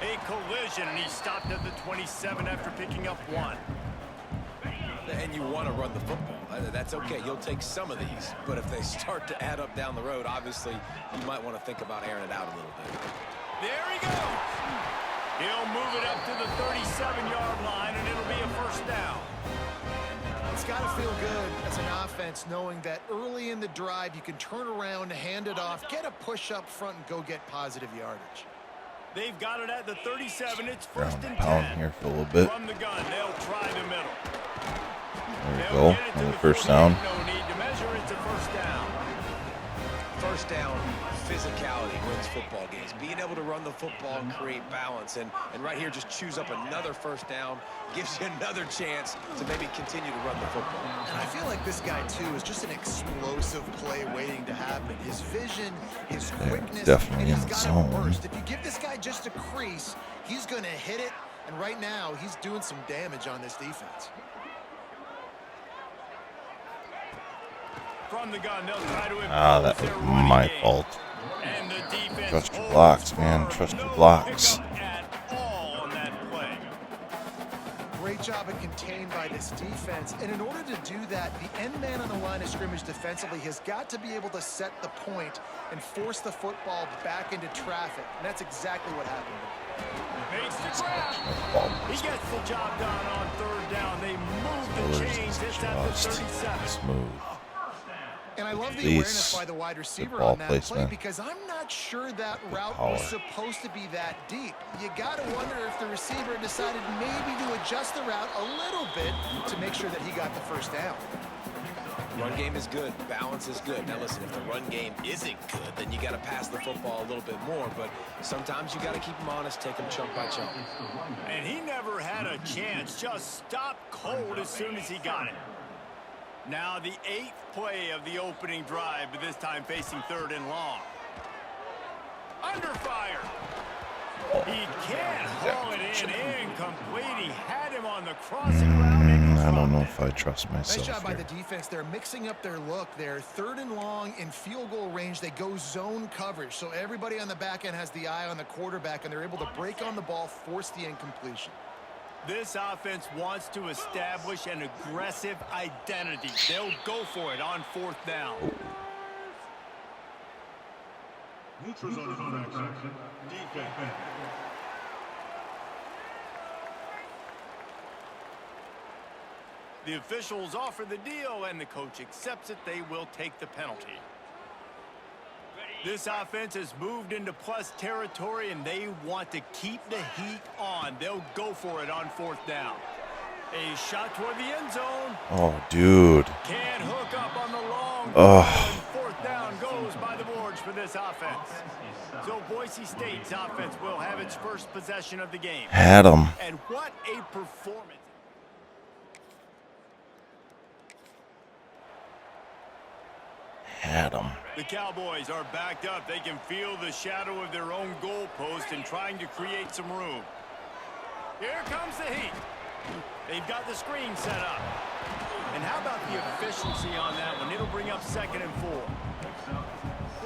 A collision, and he stopped at the 27 after picking up 1. And you want to run the football. That's okay. You'll take some of these. But if they start to add up down the road, obviously, you might want to think about airing it out a little bit. There he goes. He'll move it up to the 37-yard line, and it'll be a first down. It's got to feel good as an offense knowing that early in the drive you can turn around, hand it off, get a push up front, and go get positive yardage. They've got it at the 37. It's Ground first and pound 10. here for a little bit. From the gun, they'll try the middle. There we go. Another first down. No need to measure. It's a first down. First down, physicality wins football games. Being able to run the football and create balance. And right here, just choose up another first down. Gives you another chance to maybe continue to run the football. And I feel like this guy, too, is just an explosive play waiting to happen. His vision, his quickness, definitely and in he's the got a zone. burst. If you give this guy just a crease, he's going to hit it. And right now, he's doing some damage on this defense. From the gun, they'll try to That was my fault. And the defense Trust your holds blocks, man. firm. Trust your No blocks. pickup at all on that play. Great job of contained by this defense. And in order to do that, the end man on the line of scrimmage defensively has got to be able to set the point and force the football back into traffic. And that's exactly what happened. Makes the grab. He gets the job done on third down. They move the chains. It's at the 37. Smooth. And I love the Release. awareness by the wide receiver Good ball on that play placement. because I'm not sure that route power. was supposed to be that deep. You got to wonder if the receiver decided maybe to adjust the route a little bit to make sure that he got the first down. Run game is good. Balance is good. Now, listen, if the run game isn't good, then you got to pass the football a little bit more. But sometimes you got to keep them honest, take them chunk by chunk. And he never had a chance. Just stopped cold as soon as he got it. Now the 8th play of the opening drive, but this time facing third and long. Under fire. He can't haul it in. Incomplete. He had him on the crossing route. I don't know if I trust Nice myself job by here. the defense. They're mixing up their look. They're third and long in field goal range. They go zone coverage. So everybody on the back end has the eye on the quarterback, and they're able to break on the ball, force the incompletion. This offense wants to establish an aggressive identity. They'll go for it on fourth down. Neutrals on the action. Defense. The officials offer the deal, and the coach accepts it. They will take the penalty. This offense has moved into plus territory, and they want to keep the heat on. They'll go for it on fourth down. A shot toward the end zone. Oh, dude. Can't hook up on the long. Ugh. Fourth down goes by the boards for this offense. So Boise State's offense will have its first possession of the game. Had him. And what a performance. Had him. The Cowboys are backed up. They can feel the shadow of their own goalpost and trying to create some room. Here comes the heat. They've got the screen set up. And how about the efficiency on that one? It'll bring up 2nd and 4.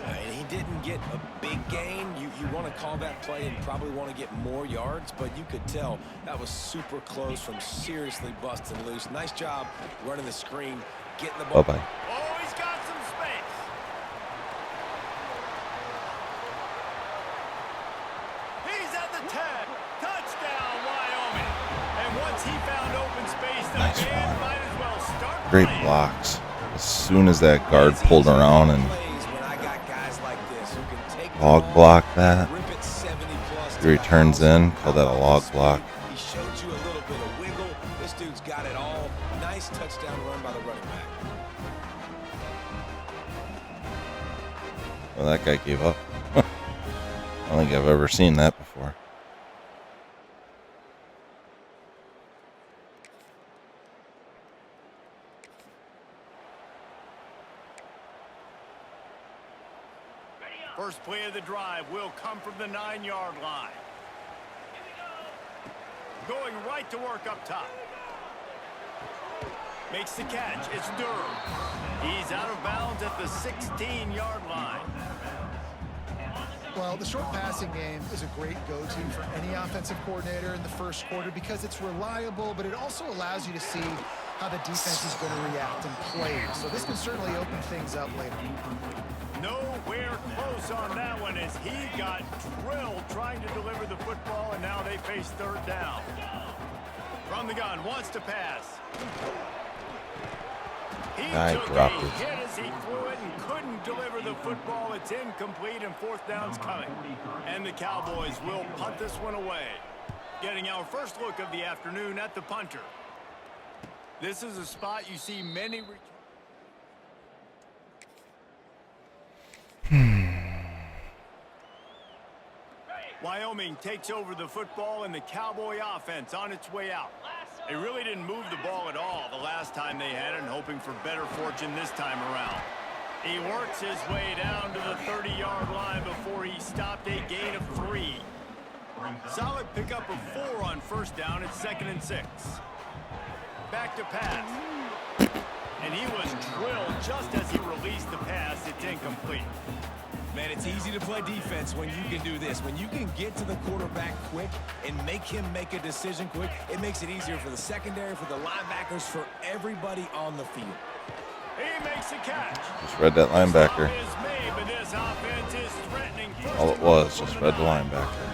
And he didn't get a big gain. You want to call that play and probably want to get more yards, but you could tell that was super close from seriously busting loose. Nice job running the screen, getting the ball. Bye-bye. Oh, he's got some space. He's at the 10. Touchdown, Wyoming. And once he found open space, the Nice band run. might as well start Great playing. blocks. As soon as that guard pulled around and log block that, he returns in. Call that a log block. He showed you a little bit of wiggle. run by the running back. Well, that guy gave up. I don't think I've ever seen that before. First play of the drive will come from the 9-yard line. Going right to work up top. Makes the catch. It's Durham. He's out of bounds at the 16-yard line. Well, the short passing game is a great go-to for any offensive coordinator in the first quarter because it's reliable, but it also allows you to see how the defense is going to react and play. So this can certainly open things up later. Nowhere close on that one as he got drilled trying to deliver the football, and now they face third down. From the gun, wants to pass. He took a hit as he threw it and couldn't deliver the football. It's incomplete and fourth down's coming. And the Cowboys will punt this one away. Getting our first look of the afternoon at the punter. This is a spot you see many return. Wyoming takes over the football and the Cowboy offense on its way out. They really didn't move the ball at all the last time they had it, and hoping for better fortune this time around. He works his way down to the 30-yard line before he stopped a gain of 3. Solid pickup of 4 on first down at 2nd and 6. Back to pass. And he was drilled just as he released the pass. It's incomplete. Man, it's easy to play defense when you can do this. When you can get to the quarterback quick and make him make a decision quick, it makes it easier for the secondary, for the linebackers, for everybody on the field. He makes a catch. Just read that linebacker. Made, but this offense is threatening. All it was, just read the linebacker.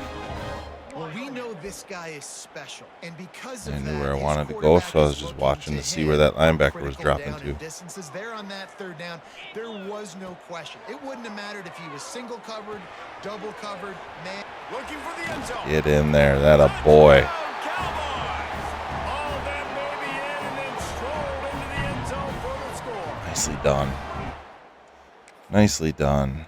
Well, we know this guy is special, and because of I knew that, where I his wanted to go, so I was quarterback just is watching looking to see him where that linebacker was critical dropping down to. and distances there on that third down, there was no question. It wouldn't have mattered if he was single covered, double covered, man. Looking for the end zone. Get in there, that a boy. Cowboys! All that baby in and then strolled into the end zone for the score. Nicely done. Nicely done.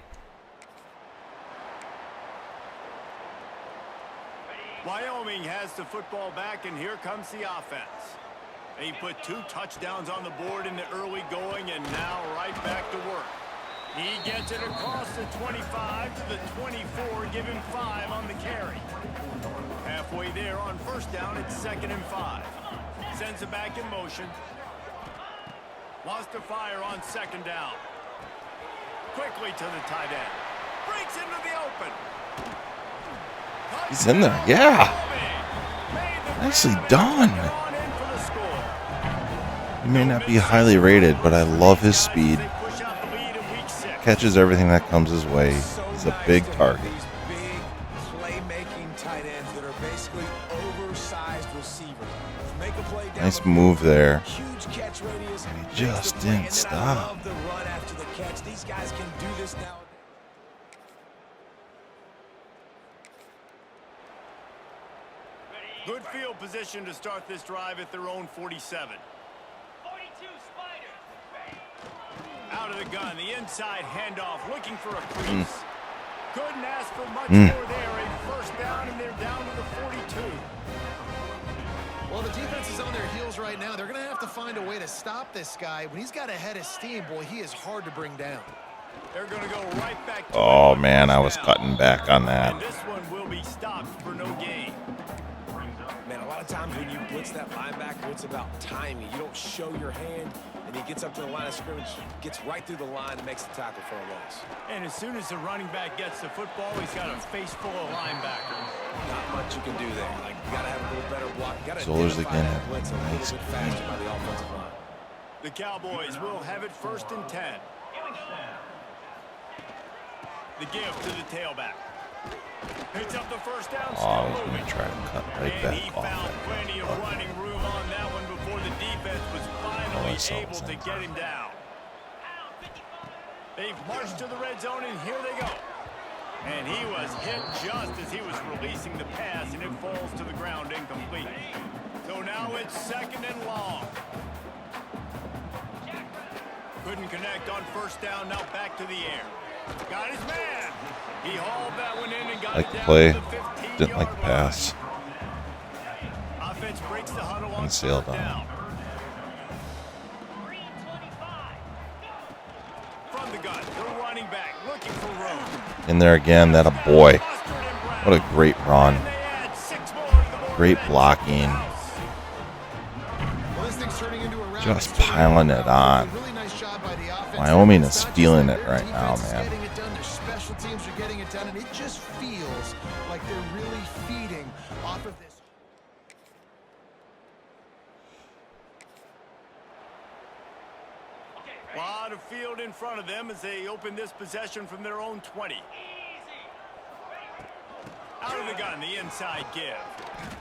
Wyoming has the football back, and here comes the offense. They put 2 touchdowns on the board in the early going, and now right back to work. He gets it across the 25 to the 24, give him 5 on the carry. Halfway there on first down, it's 2nd and 5. Sends it back in motion. Wants to fire on 2nd down. Quickly to the tight end. Breaks into the open. He's in there, yeah. Nicely done. He may not be highly rated, but I love his speed. Catches everything that comes his way. He's a big target. These big playmaking tight ends that are basically oversized receivers. Make a play down Nice move there. Huge catch radius. And he just didn't stop. I love the run after the catch. These guys can do this now. Good field position to start this drive at their own 47. 42 Spider. Out of the gun, the inside handoff, looking for a crease. Couldn't ask for much more there. A first down, and they're down to the 42. Well, the defense is on their heels right now. They're going to have to find a way to stop this guy. When he's got a head of steam, boy, he is hard to bring down. They're going to go right back to Oh, man, I was cutting back on that. And this one will be stopped for no gain. Man, a lot of times when you blitz that linebacker, it's about timing. You don't show your hand, and he gets up to the line of scrimmage, gets right through the line, and makes the tackle for a loss. And as soon as the running back gets the football, he's got a face full of linebackers. Not much you can do there. Like, you got to have a little better block. You got to Zollers identify again that have blitz a nice little bit faster by the offensive line. The Cowboys will have it 1st and 10. The give to the tailback. Picks up the first down. Oh, I was going to try to cut right And he back off found that. plenty of running room on that one before the defense was finally able to get him down. They've marched to the red zone, and here they go. And he was hit just as he was releasing the pass, and it falls to the ground incomplete. So now it's 2nd and long. Couldn't connect on first down. Now back to the air. Got his man. He hauled that one in and got Like it the down play. to the 15-yard Didn't like the pass. line. Offense breaks the huddle on And sailed third on. down. 325. From the gun, the running back looking for room. In there again, that a boy. What a great run. And they add 6 more to the board. Great blocking. Well, this thing's turning into a rout. Just piling it on. Really nice job by the offense. Wyoming It's is not just feeling that it their right now, defense is man. getting it done, their special teams are getting it done, and it just feels like they're really feeding off of this. A lot of field in front of them as they open this possession from their own 20. Out of the gun, the inside give.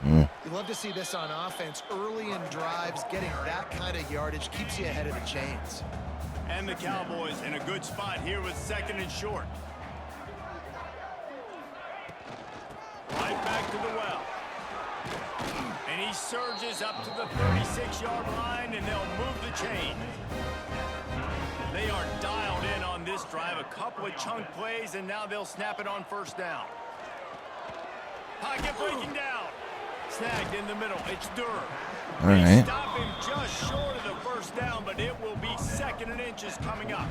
You love to see this on offense. Early in drives, getting that kind of yardage keeps you ahead of the chains. And the Cowboys in a good spot here with 2nd and short. Right back to the well. And he surges up to the 36-yard line, and they'll move the chain. They are dialed in on this drive. A couple of chunk plays, and now they'll snap it on first down. Pocket breaking down. Snagged in the middle. It's Durr. All right. Stop him just short of the first down, but it will be 2nd and inches coming up.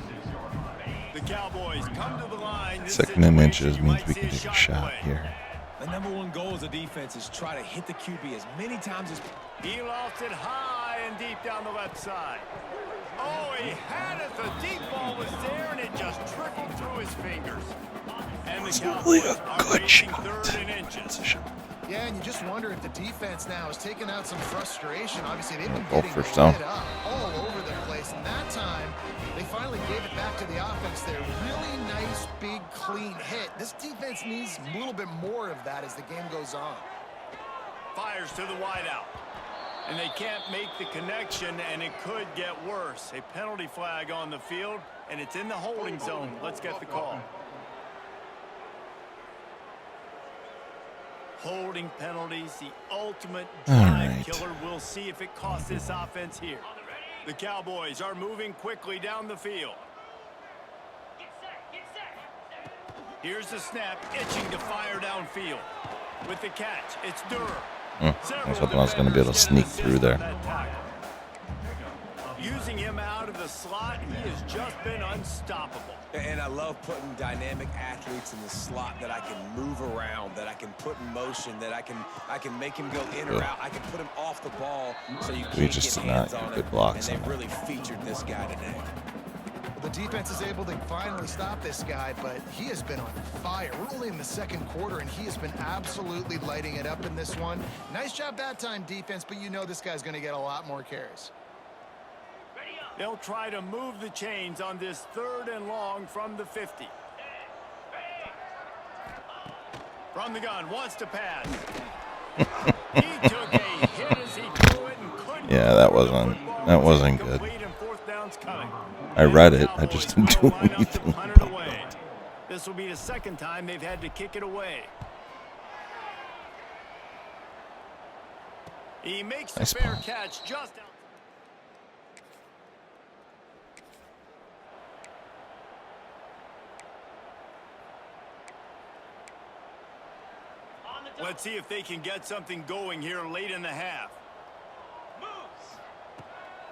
The Cowboys come to the line. This 2nd and inches situation, you means might we see can a take a shot shot play. here. The #1 goal as a defense is try to hit the QB as many times as... He lost it high and deep down the left side. Oh, he had it. The deep ball was there, and it just trickled through his fingers. And the It's Cowboys really a are good racing shot. 3rd and inches. Yeah, and you just wonder if the defense now is taking out some frustration. Obviously, they've been Go getting first down. lit up all over the place. And that time, they finally gave it back to the offense there. Really nice, big, clean hit. This defense needs a little bit more of that as the game goes on. Fires to the wideout. And they can't make the connection, and it could get worse. A penalty flag on the field, and it's in the holding zone. Let's get the call. Holding penalties, the ultimate drive right. killer. We'll see if it costs this offense here. The Cowboys are moving quickly down the field. Get set. Get set. Here's the snap, itching to fire downfield. With the catch, it's Durr. I was hoping I was going to be able to sneak through there. Using him out of the slot, he has just been unstoppable. And I love putting dynamic athletes in the slot that I can move around, that I can put in motion, that I can make him go in or out. I can put him off the ball so you can't just get did not hands get on good it. blocks And on they've that. really featured this guy today. The defense is able to finally stop this guy, but he has been on fire. We're only in the 2nd quarter, and he has been absolutely lighting it up in this one. Nice job that time, defense, but you know this guy's going to get a lot more carries. They'll try to move the chains on this 3rd and long from the 50. From the gun, wants to pass. He took a hit as he threw it and couldn't. Yeah, that wasn't good. Complete and 4th down's coming. I read it. I just didn't do Line up to anything punt it about away. it. This will be the 2nd time they've had to kick it away. He makes the Nice fair ball. catch just out. Let's see if they can get something going here late in the half.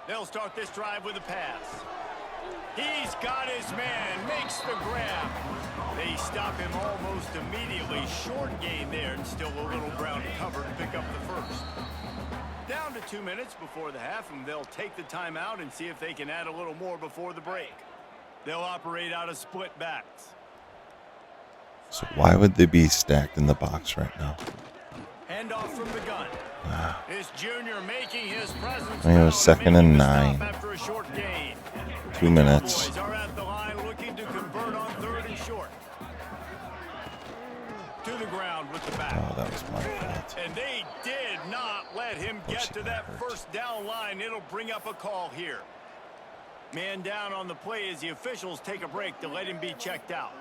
They'll start this drive with a pass. He's got his man, makes the grab. They stop him almost immediately. Short gain there, and still a little ground to cover to pick up the first. Down to 2 minutes before the half, and they'll take the timeout and see if they can add a little more before the break. They'll operate out of split backs. So why would they be stacked in the box right now? Handoff from the gun. This junior making his presence. I think it was known, 2nd and making the stop 9. After a short gain. 2 minutes. Cowboys are at the line looking to convert on 3rd and short. To the ground with the back. Oh, that was my fault. And they did not let him get to that first down line. It'll bring up a call here. Man down on the play as the officials take a break to let him be checked out.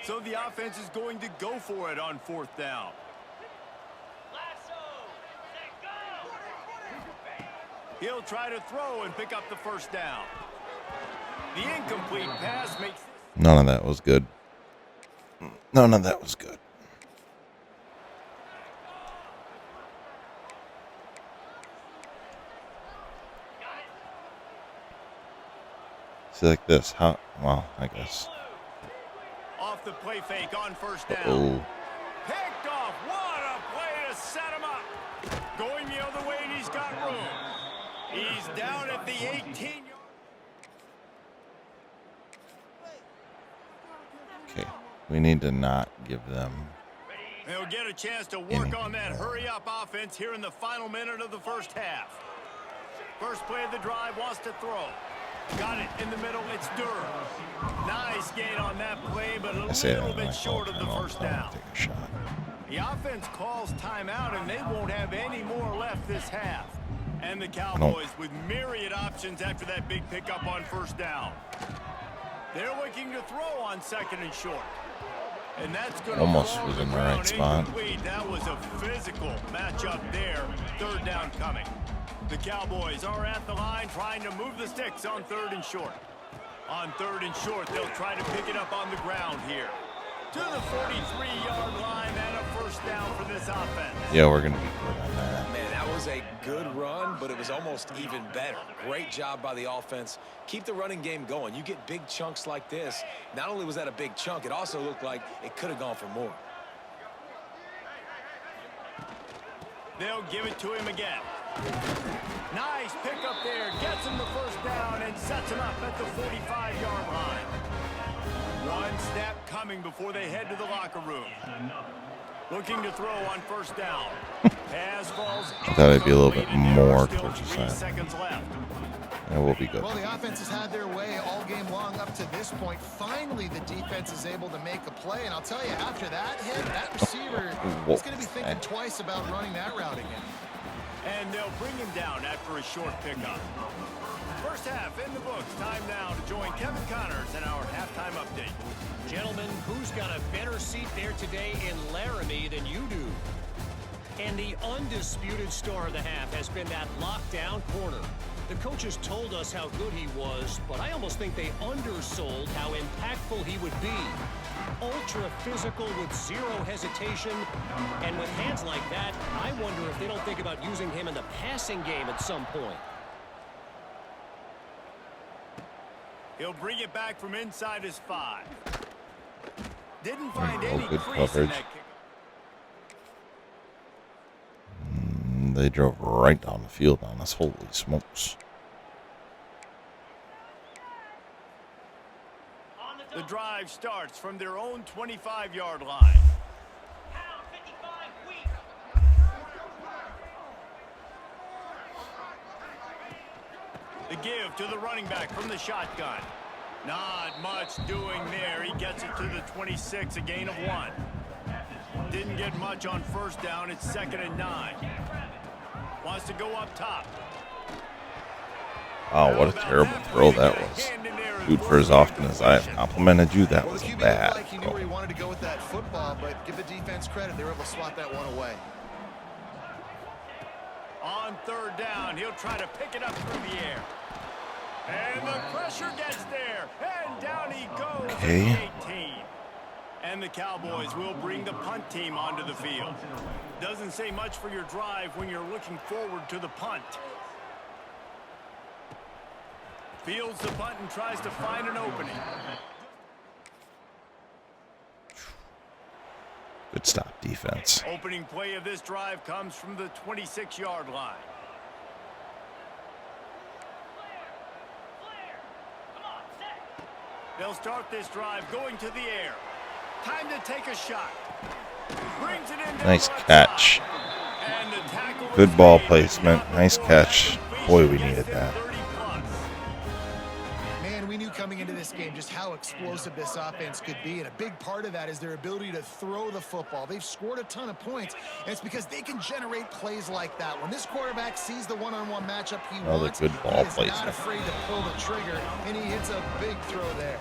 So the offense is going to go for it on 4th down. Lasso. Set, go. He'll try to throw and pick up the first down. The incomplete pass makes... None of that was good. None of that was good. See, like this. How? Well, I guess. Off the play fake on first down. Oh. Picked off. What a play to set him up. Going the other way, and he's got room. He's down at the 18. Okay. We need to not give them. They'll get a chance to work on that hurry-up offense here in the final minute of the first half. First play of the drive, wants to throw. Got it in the middle. It's Durham. Nice gain on that play, but a little bit short of the first down. Take a shot. The offense calls timeout, and they won't have any more left this half. And the Cowboys with myriad options after that big pickup on first down. They're looking to throw on second and short. And that's going to almost was in the right spot. That was a physical matchup there. Third down coming. The Cowboys are at the line trying to move the sticks on third and short. On third and short, they'll try to pick it up on the ground here. To the 43-yard line and a first down for this offense. Yeah, we're going to be good on that. Man, that was a good run, but it was almost even better. Great job by the offense. Keep the running game going. You get big chunks like this. Not only was that a big chunk, it also looked like it could have gone for more. They'll give it to him again. Nice pickup there. Gets him the first down and sets him up at the 45-yard line. One snap coming before they head to the locker room. Looking to throw on first down. Pass falls. I thought it'd be a little bit more Still towards the 3 side. seconds left. It will be good. Well, the offense has had their way all game long up to this point. Finally, the defense is able to make a play. And I'll tell you, after that hit, that receiver is going to be thinking twice about running that route again. And they'll bring him down after a short pickup. First half in the books. Time now to join Kevin Connors in our halftime update. Gentlemen, who's got a better seat there today in Laramie than you do? And the undisputed star of the half has been that lockdown corner. The coaches told us how good he was, but I almost think they undersold how impactful he would be. Ultra physical with zero hesitation, and with hands like that, I wonder if they don't think about using him in the passing game at some point. He'll bring it back from inside his 5. Didn't find any good crease in coverage. that kick. They drove right down the field on us. Holy smokes. The drive starts from their own 25-yard line. Pound 55 weak. The give to the running back from the shotgun. Not much doing there. He gets it to the 26, a gain of 1. Didn't get much on first down. It's 2nd and 9. Wants to go up top. Wow, what a terrible throw that was. Dude, for as often as I have complimented you, that Well, was the a QB bad looked like he knew where he throw. wanted to go with that football, but give the defense credit. They were able to swat that one away. On third down, he'll try to pick it up through the air. And the pressure gets there. And down he goes at the 18. And the Cowboys will bring the punt team onto the field. Doesn't say much for your drive when you're looking forward to the punt. Fields the punt and tries to find an opening. Good stop defense. Opening play of this drive comes from the 26-yard line. They'll start this drive going to the air. Time to take a shot. Brings it in. Nice catch. And the tackle Good is ball made. placement. Nice catch. Boy, we needed that. 30+. Man, we knew coming into this game just how explosive this offense could be, and a big part of that is their ability to throw the football. They've scored a ton of points, and it's because they can generate plays like that. When this quarterback sees the one-on-one matchup he Another wants, good ball he is placement. not afraid to pull the trigger, and he hits a big throw there.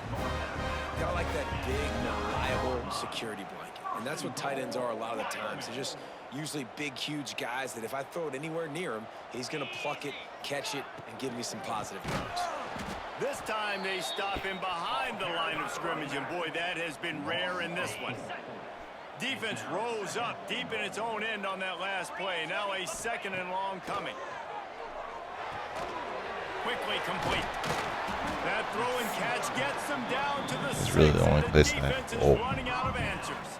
Got like that big, reliable security blanket. And that's what tight ends are a lot of the times. They're just Usually big, huge guys that if I throw it anywhere near him, he's going to pluck it, catch it, and give me some positive yards. This time they stop him behind the line of scrimmage, and boy, that has been rare in this one. Defense rolls up deep in its own end on that last play. Now a 2nd and long coming. Quickly complete. That throw and catch gets them down to the 6. It's really the only place I defense have is to running out of answers.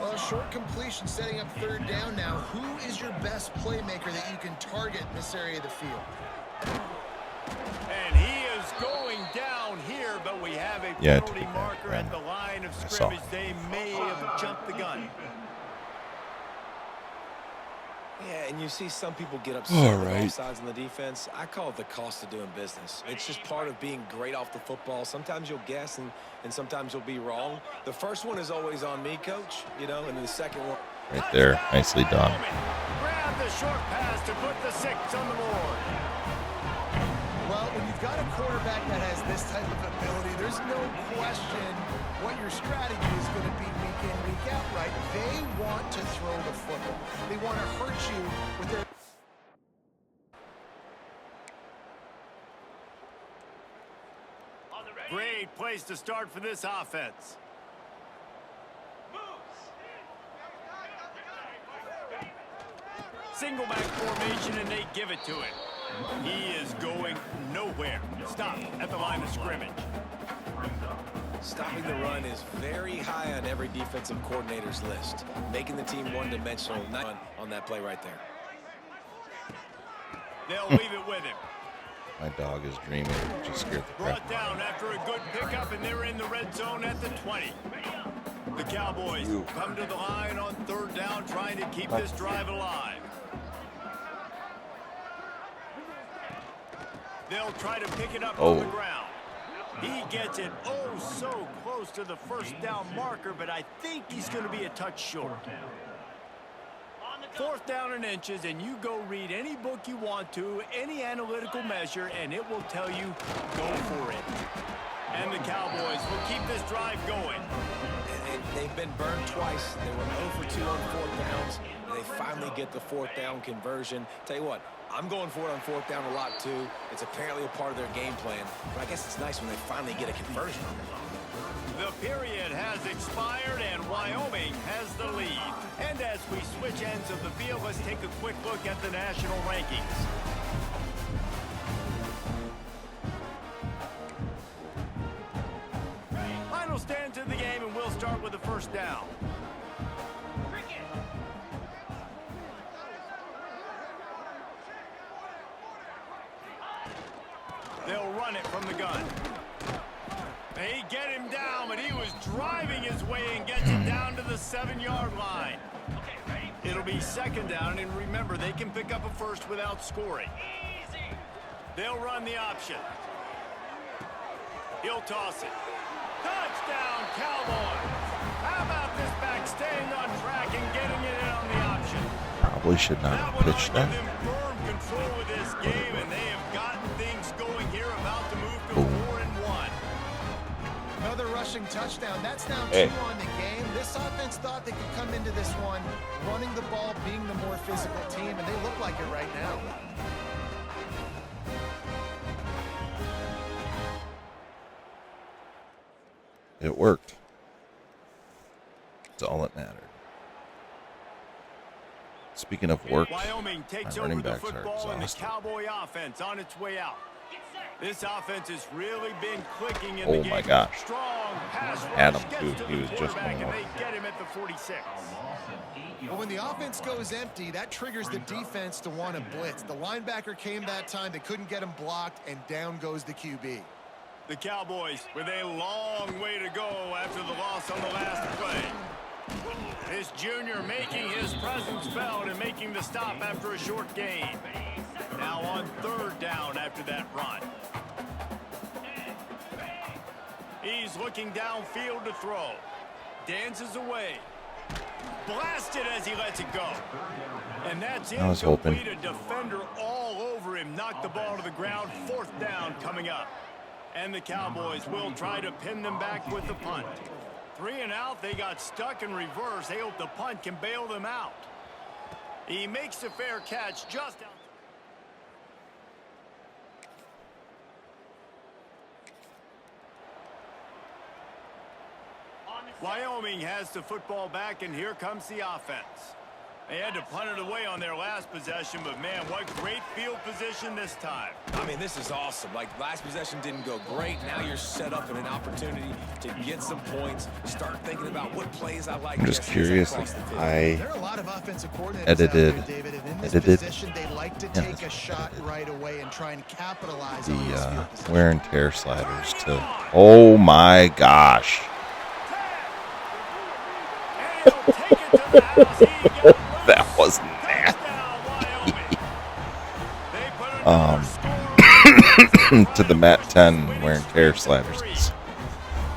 Well, short completion setting up 3rd down now. Who is your best playmaker that you can target in this area of the field? And he is going down here, but we have a penalty marker at the line of scrimmage. They may have jumped the gun. Yeah, and you see some people get upset with offsides on the defense. I call it the cost of doing business. It's just part of being great off the football. Sometimes you'll guess, and sometimes you'll be wrong. The first one is always on me, Coach, you know, and then the second one. Right there. Nicely done. Grab the short pass to put the 6 on the board. Well, when you've got a quarterback that has this type of ability, there's no question what your strategy is going to be week in, week out, right? They want to throw the football. They want to hurt you with their... Great place to start for this offense. Single back formation, and they give it to him. He is going nowhere. Stop at the line of scrimmage. Stopping the run is very high on every defensive coordinator's list. Making the team one-dimensional on that play right there. They'll leave it with him. My dog is dreaming. Just scared the crap. Brought down after a good pickup, and they're in the red zone at the 20. The Cowboys come to the line on 3rd down, trying to keep this drive alive. They'll try to pick it up on the ground. He gets it so close to the 1st down marker, but I think he's going to be a touch short. 4th down in inches, and you go read any book you want to, any analytical measure, and it will tell you, go for it. And the Cowboys will keep this drive going. And they've been burned twice. They were 0 for 2 on 4th downs. They finally get the 4th down conversion. Tell you what, I'm going for it on 4th down a lot too. It's apparently a part of their game plan. But I guess it's nice when they finally get a conversion. The period has expired, and Wyoming has the lead. And as we switch ends of the field, let's take a quick look at the national rankings. Final stands of the game, and we'll start with the 1st down. They'll run it from the gun. They get him down, but he was driving his way and gets it down to the 7-yard line. It'll be 2nd down, and remember, they can pick up a 1st without scoring. They'll run the option. He'll toss it. Touchdown, Cowboys! How about this back staying on track and getting it in on the option? Probably should not have pitched that. That will give them firm control of this game, and they have gotten things going here, about to move to 4-1. Another rushing touchdown. That's now 2 on the game. This offense thought they could come into this one running the ball, being the more physical team, and they look like it right now. It worked. That's all that mattered. Speaking of work, Wyoming takes over the football, and the Cowboy offense on its way out. This offense has really been clicking in the game. Oh my gosh. Strong pass Adam, rush dude, gets to he the was just quarterback, going and off. they get him at the 46. But when the offense goes empty, that triggers the defense to want to blitz. The linebacker came that time. They couldn't get him blocked, and down goes the QB. The Cowboys with a long way to go after the loss on the last play. This junior making his presence felt and making the stop after a short gain. Now on 3rd down after that run. He's looking downfield to throw. Dances away. Blasted as he lets it go. And that's it. I was hoping. A defender all over him. Knocked the ball to the ground. 4th down coming up. And the Cowboys will try to pin them back with the punt. 3 and out. They got stuck in reverse. They hope the punt can bail them out. He makes a fair catch just out. Wyoming has the football back, and here comes the offense. They had to punt it away on their last possession, but man, what great field position this time. I mean, this is awesome. Like, last possession didn't go great. Now you're set up in an opportunity to get some points. Start thinking about what plays I like. I'm just curious. Like, There are a lot of offensive coordinators edited, out there, David, and in this position, they like to take a shot right away and try and capitalize on this field position. Wear and tear sliders to. Oh my gosh. That was nasty. To the Mat 10 wear and tear sliders.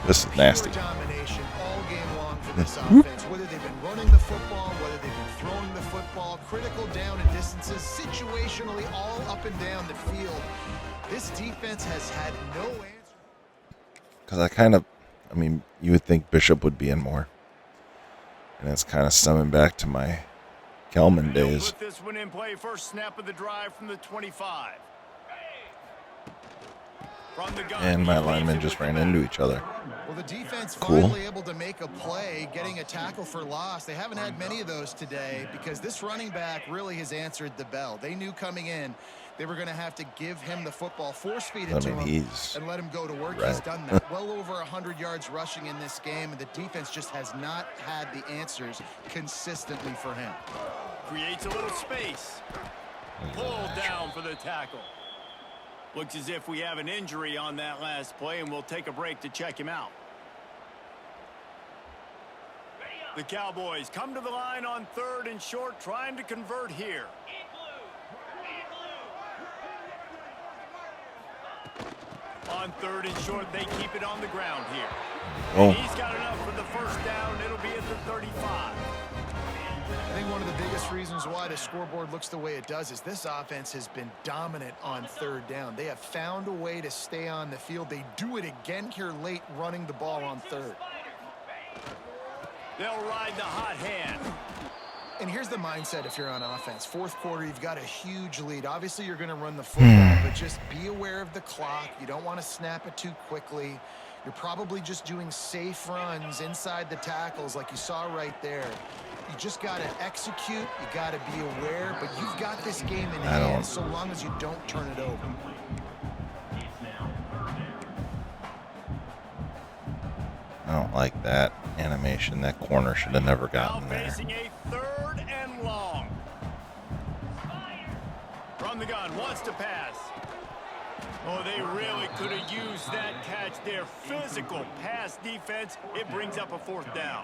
This is nasty. Domination all game long for this offense. Whether they've been running the football, whether they've been throwing the football, critical down and distances, situationally all up and down the field. This defense has had no answer. Because I mean, you would think Bishop would be in more. And it's kind of stemming back to my Kelman days. Put this one in play. First snap of the drive from the 25. From the gun, And my linemen just ran into each other. Well, the defense Cool. finally able to make a play, getting a tackle for loss. They haven't had many of those today because this running back really has answered the bell. They knew coming in they were going to have to give him the football, force feed it to him, and let him go to work. Right. He's done that. Well over 100 yards rushing in this game, and the defense just has not had the answers consistently for him. Creates a little space. Pulled down for the tackle. Looks as if we have an injury on that last play, and we'll take a break to check him out. The Cowboys come to the line on 3rd and short, trying to convert here. On 3rd and short, they keep it on the ground here. Oh. He's got enough for the first down. It'll be at the 35. I think one of the biggest reasons why the scoreboard looks the way it does is this offense has been dominant on 3rd down. They have found a way to stay on the field. They do it again here late, running the ball on 3rd. They'll ride the hot hand. And here's the mindset if you're on offense. 4th quarter, you've got a huge lead. Obviously, you're going to run the football, but just be aware of the clock. You don't want to snap it too quickly. You're probably just doing safe runs inside the tackles like you saw right there. You just got to execute. You got to be aware, but you've got this game in hand so long as you don't turn it over. I don't like that animation. That corner should have never gotten there. Facing a 3rd and long. From the gun, wants to pass. Oh, they really could have used that catch. Their physical pass defense, it brings up a 4th down.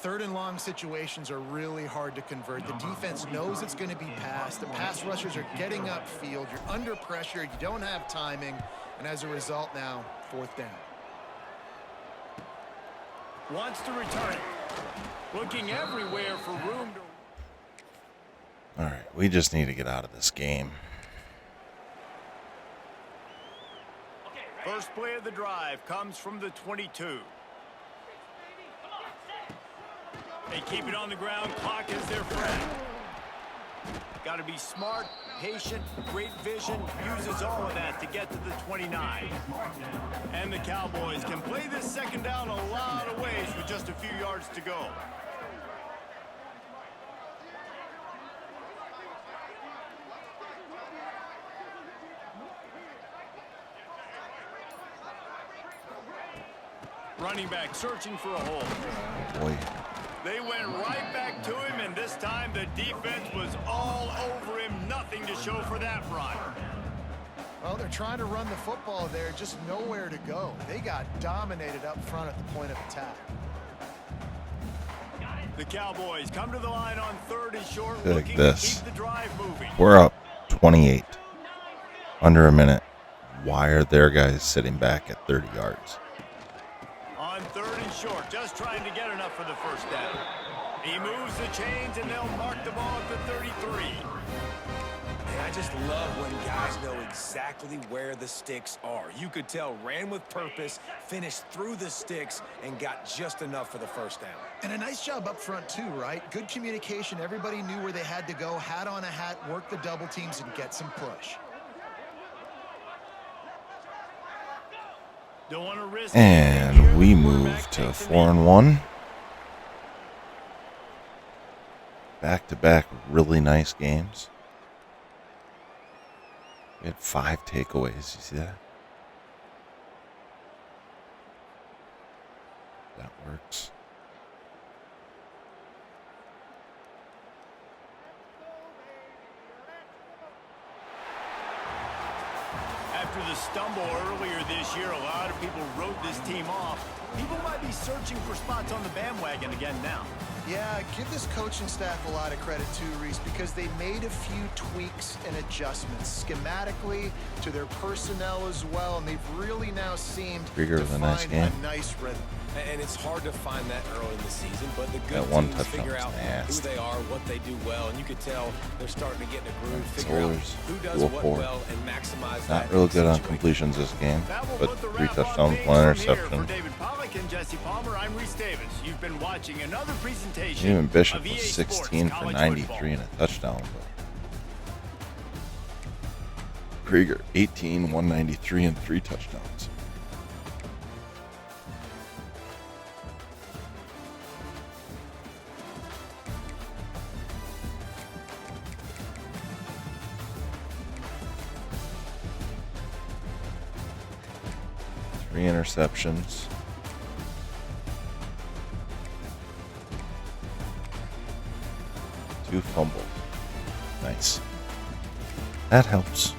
3rd and long situations are really hard to convert. The defense knows it's going to be passed. The pass rushers are getting upfield. You're under pressure. You don't have timing. And as a result now, 4th down. Wants to return it. Looking everywhere for room to... All right, we just need to get out of this game. First play of the drive comes from the 22. They keep it on the ground. Clock is their friend. Got to be smart, patient, great vision. Uses all of that to get to the 29. And the Cowboys can play this 2nd down a lot of ways with just a few yards to go. Running back searching for a hole. Oh boy. They went right back to him, and this time the defense was all over him. Nothing to show for that run. Well, they're trying to run the football there, just nowhere to go. They got dominated up front at the point of attack. The Cowboys come to the line on 3rd and short, Like looking this. to keep the drive moving. We're up 28. Under a minute. Why are their guys sitting back at 30 yards? On 3rd and short, just trying to get enough for the first down. He moves the chains, and they'll mark the ball at the 33. I I just love when guys know exactly where the sticks are. You could tell ran with purpose, finished through the sticks, and got just enough for the first down. And a nice job up front too, right? Good communication. Everybody knew where they had to go, hat on a hat, work the double teams, and get some push. Don't want to risk And we move to 4-1. Back-to-back really nice games. We had 5 takeaways. You see that? That works. After the stumble earlier this year, a lot of people wrote this team off. People might be searching for spots on the bandwagon again now. Yeah, give this coaching staff a lot of credit too, Reese, because they made a few tweaks and adjustments schematically to their personnel as well, and they've really now seemed Krieger to with a nice find game. a nice rhythm. And it's hard to find that early in the season, but the good That one teams touchdown figure was out who nasty. they are, what they do well, and you could tell they're starting to get in a groove, figure out Solars, who does dual what four. well, and maximize that. Not real good on situation. completions this game, That will but put the 3 wrap on touchdowns, things 1 from here. For interception. David Pollack and Jesse Palmer, I'm Reese Davis. You've been watching another presentation. Even Bishop of EA was Sports 16 for College 93 Football. and a touchdown. But Krieger 18, 193 and 3 touchdowns. Three interceptions. Two fumbles. Nice. That helps.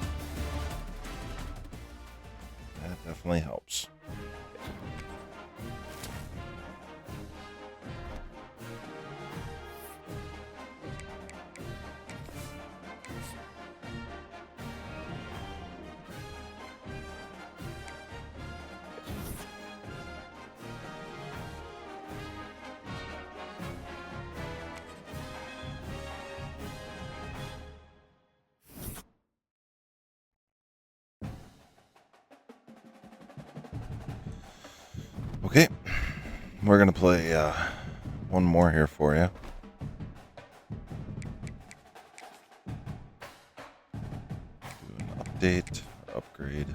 That definitely helps. Okay, we're going to play one more here for you. Do an update, upgrade.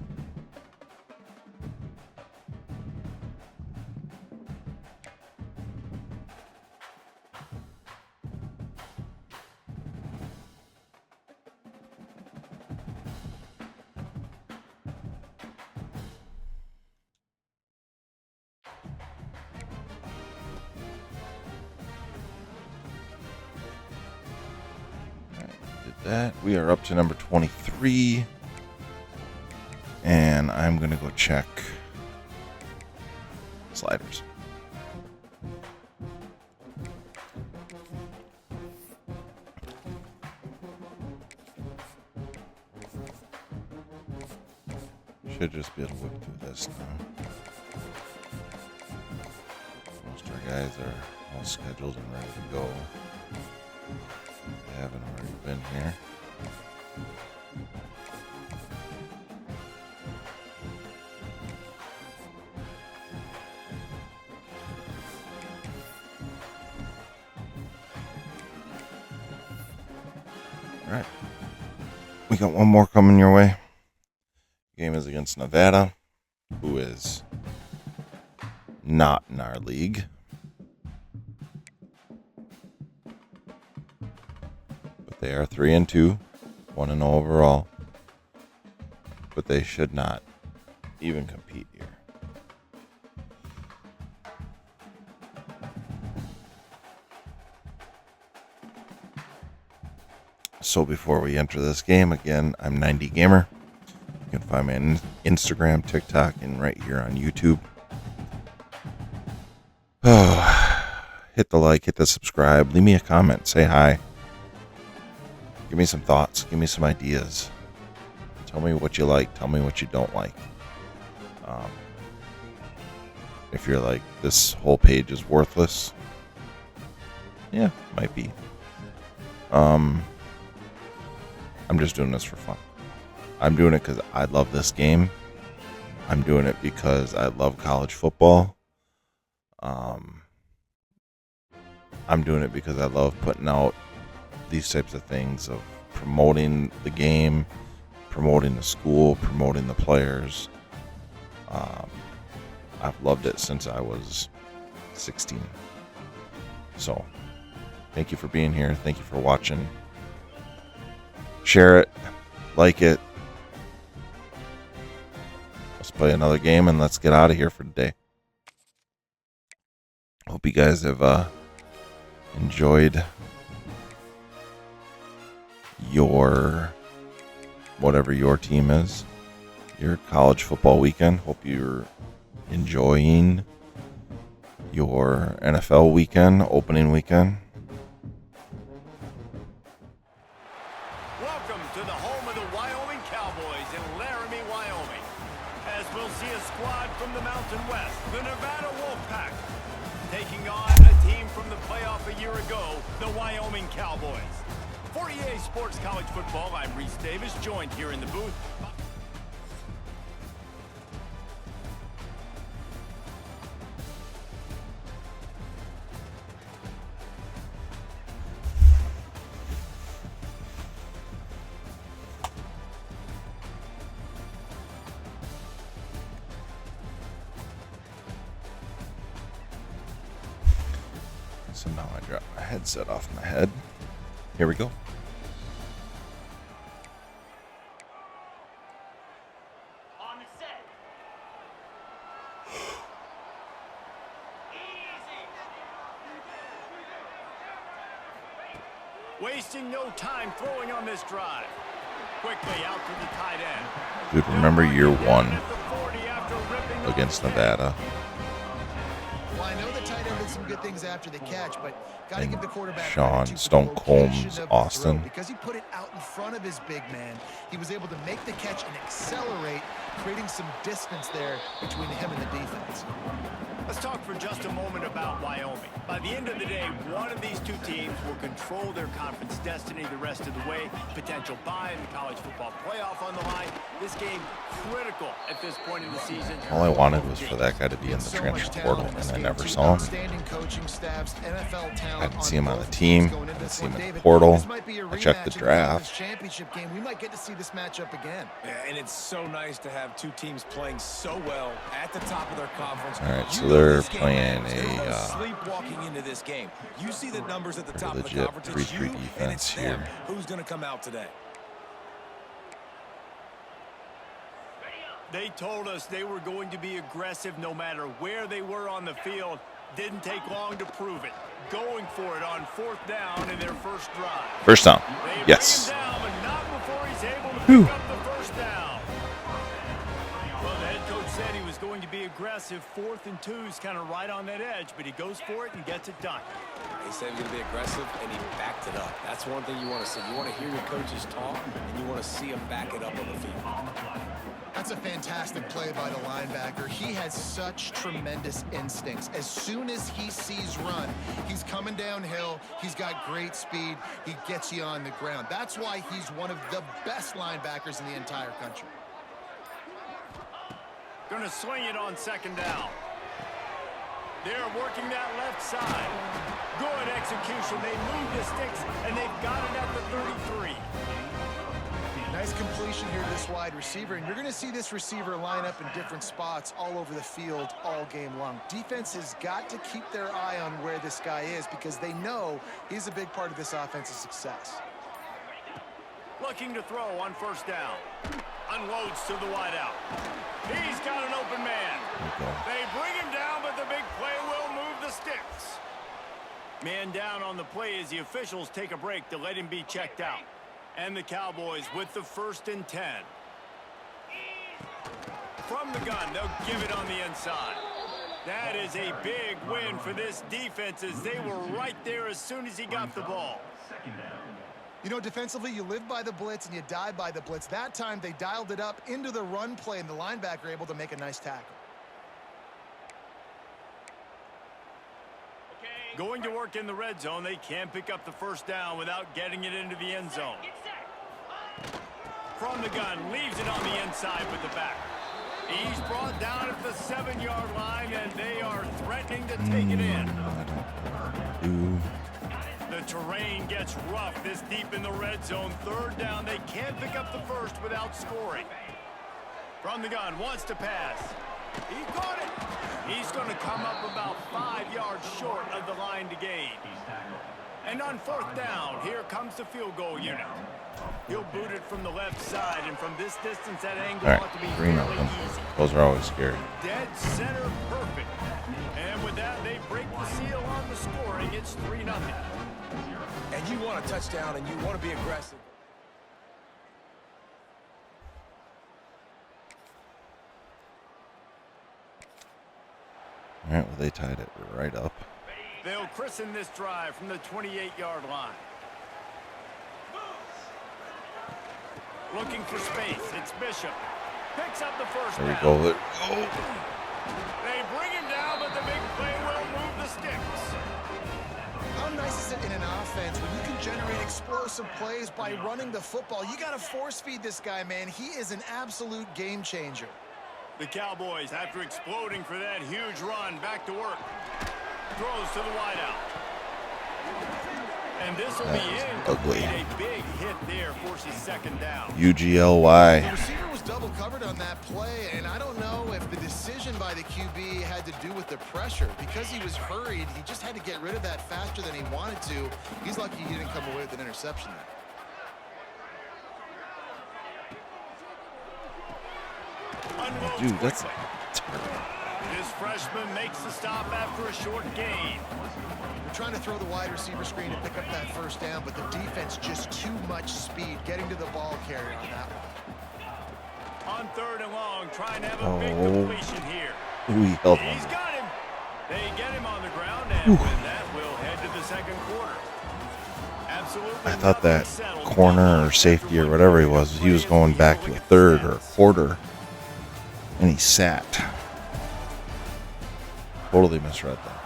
That we are up to number 23, and I'm gonna go check sliders. Should just be able to whip through this now. Most of our guys are all scheduled and ready to go. They haven't already been here. All right. We got one more coming your way. Game is against Nevada, who is not in our league. They are 3-2, 1-0 overall, but they should not even compete here. So before we enter this game, again, I'm 90 Gamer. You can find me on Instagram, TikTok, and right here on YouTube. Hit the like, hit the subscribe, leave me a comment, say hi. Give me some thoughts. Give me some ideas. Tell me what you like. Tell me what you don't like. If you're like, this whole page is worthless. Yeah, might be. I'm just doing this for fun. I'm doing it because I love this game. I'm doing it because I love college football. I'm doing it because I love putting out these types of things of promoting the game, promoting the school, promoting the players. I've loved it since I was 16. So, thank you for being here. Thank you for watching. Share it, like it. Let's play another game and let's get out of here for today. Hope you guys have enjoyed your whatever your team is, your college football weekend. Hope you're enjoying your NFL weekend, opening weekend. Welcome to the home of the Wyoming Cowboys in Laramie, Wyoming. As we'll see a squad from the Mountain West, the Nevada Wolfpack, taking on a team from the playoff a year ago, the Wyoming Cowboys. For EA Sports College Football, I'm Reese Davis, joined here in the booth. So now I drop my headset off my head. Here we go. On the set. Easy. Wasting no time throwing on this drive. Quickly out to the tight end. Dude, remember year one At the 40 after ripping off against the Nevada? Well, I know the tight end did some good things after the catch, but got to give the quarterback Sean credit, too, for Stone the location Combs of the Austin. throw, because he put it out in front of his big man. He was able to make the catch and accelerate, creating some distance there between him and the defense. Let's talk for just a moment about Wyoming. By the end of the day, one of these two teams will control their conference destiny the rest of the way. Potential bye in the college football playoff on the line. This game critical at this point in the season. All I wanted was for that guy to be in the So transfer much portal, talent in and this I game. never Two saw him. outstanding coaching staffs, NFL talent I didn't see him on the both team. teams going into I didn't this see him one. in the David, portal. this might be a I checked the rematch in draft. conference championship game. We might get to see this matchup again. Yeah, and it's so nice to have two teams playing so well at the top of their conference. All right, You so know they're this game playing matters. There's no a sleepwalking into this game. You see the numbers at the top of the legit conference. It's 3-3 you defense and it's them. here. Who's going to come out today? They told us they were going to be aggressive no matter where they were on the field. Didn't take long to prove it. Going for it on 4th down in their first drive. First down. They Yes. bring him down, but not before he's able to Whew. pick up the first down. Well, the head coach said he was going to be aggressive. 4th and 2's kind of right on that edge, but he goes for it and gets it done. He said he was going to be aggressive, and he backed it up. That's one thing you want to see. You want to hear your coaches talk, and you want to see them back it up on the field. That's a fantastic play by the linebacker. He has such tremendous instincts. As soon as he sees run, he's coming downhill. He's got great speed. He gets you on the ground. That's why he's one of the best linebackers in the entire country. Going to swing it on 2nd down. They're working that left side. Good execution. They move the sticks, and they've got it at the 33. Nice completion here to this wide receiver, and you're going to see this receiver line up in different spots all over the field all game long. Defense has got to keep their eye on where this guy is because they know he's a big part of this offense's success. Looking to throw on 1st down. Unloads to the wideout. He's got an open man. They bring him down, but the big play will move the sticks. Man down on the play as the officials take a break to let him be checked out. And the Cowboys with the 1st and 10. From the gun, they'll give it on the inside. That is a big win for this defense as they were right there as soon as he got the ball. You know, defensively, you live by the blitz and you die by the blitz. That time, they dialed it up into the run play, and the linebacker able to make a nice tackle. Going to work in the red zone, they can't pick up the 1st down without getting it into the end zone. Get set. From the gun, leaves it on the inside with the back. He's brought down at the 7-yard line, and they are threatening to take it in. The terrain gets rough this deep in the red zone. Third down, they can't pick up the first without scoring. From the gun, wants to pass. He caught it. He's going to come up about 5 yards short of the line to gain. And on fourth down, here comes the field goal unit. He'll boot it from the left side, and from this distance, that angle ought to be fairly easy. Those are always scary. Dead center perfect. And with that, they break the seal on the scoring. It's 3-0. And you want a touchdown, and you want to be aggressive. All right, well, they tied it right up. They'll christen this drive from the 28-yard line. Looking for space. It's Bishop. Picks up the first There we down. go. They bring him down, but the big play will move the sticks. How nice is it in an offense when you can generate explosive plays by running the football? You got to force feed this guy, man. He is an absolute game changer. The Cowboys, after exploding for that huge run, back to work. Throws to the wideout. And this will be ugly. a big hit there, forces second down. The UGLY. receiver was double covered on that play, and I don't know if the decision by the QB had to do with the pressure. Because he was hurried, he just had to get rid of that faster than he wanted to. He's lucky he didn't come away with an interception there. Dude, that's terrible. This freshman makes the stop after a short gain. They're trying to throw the wide receiver screen to pick up that first down, but the defense just too much speed getting to the ball carrier on that one. On third and long, trying to have a big completion here. Ooh, he held He's one. got him. They get him on the ground, and with that, we'll head to the second quarter. Absolutely. I thought that corner or safety or whatever he was going back to a third or a quarter, and he sat. Totally misread that.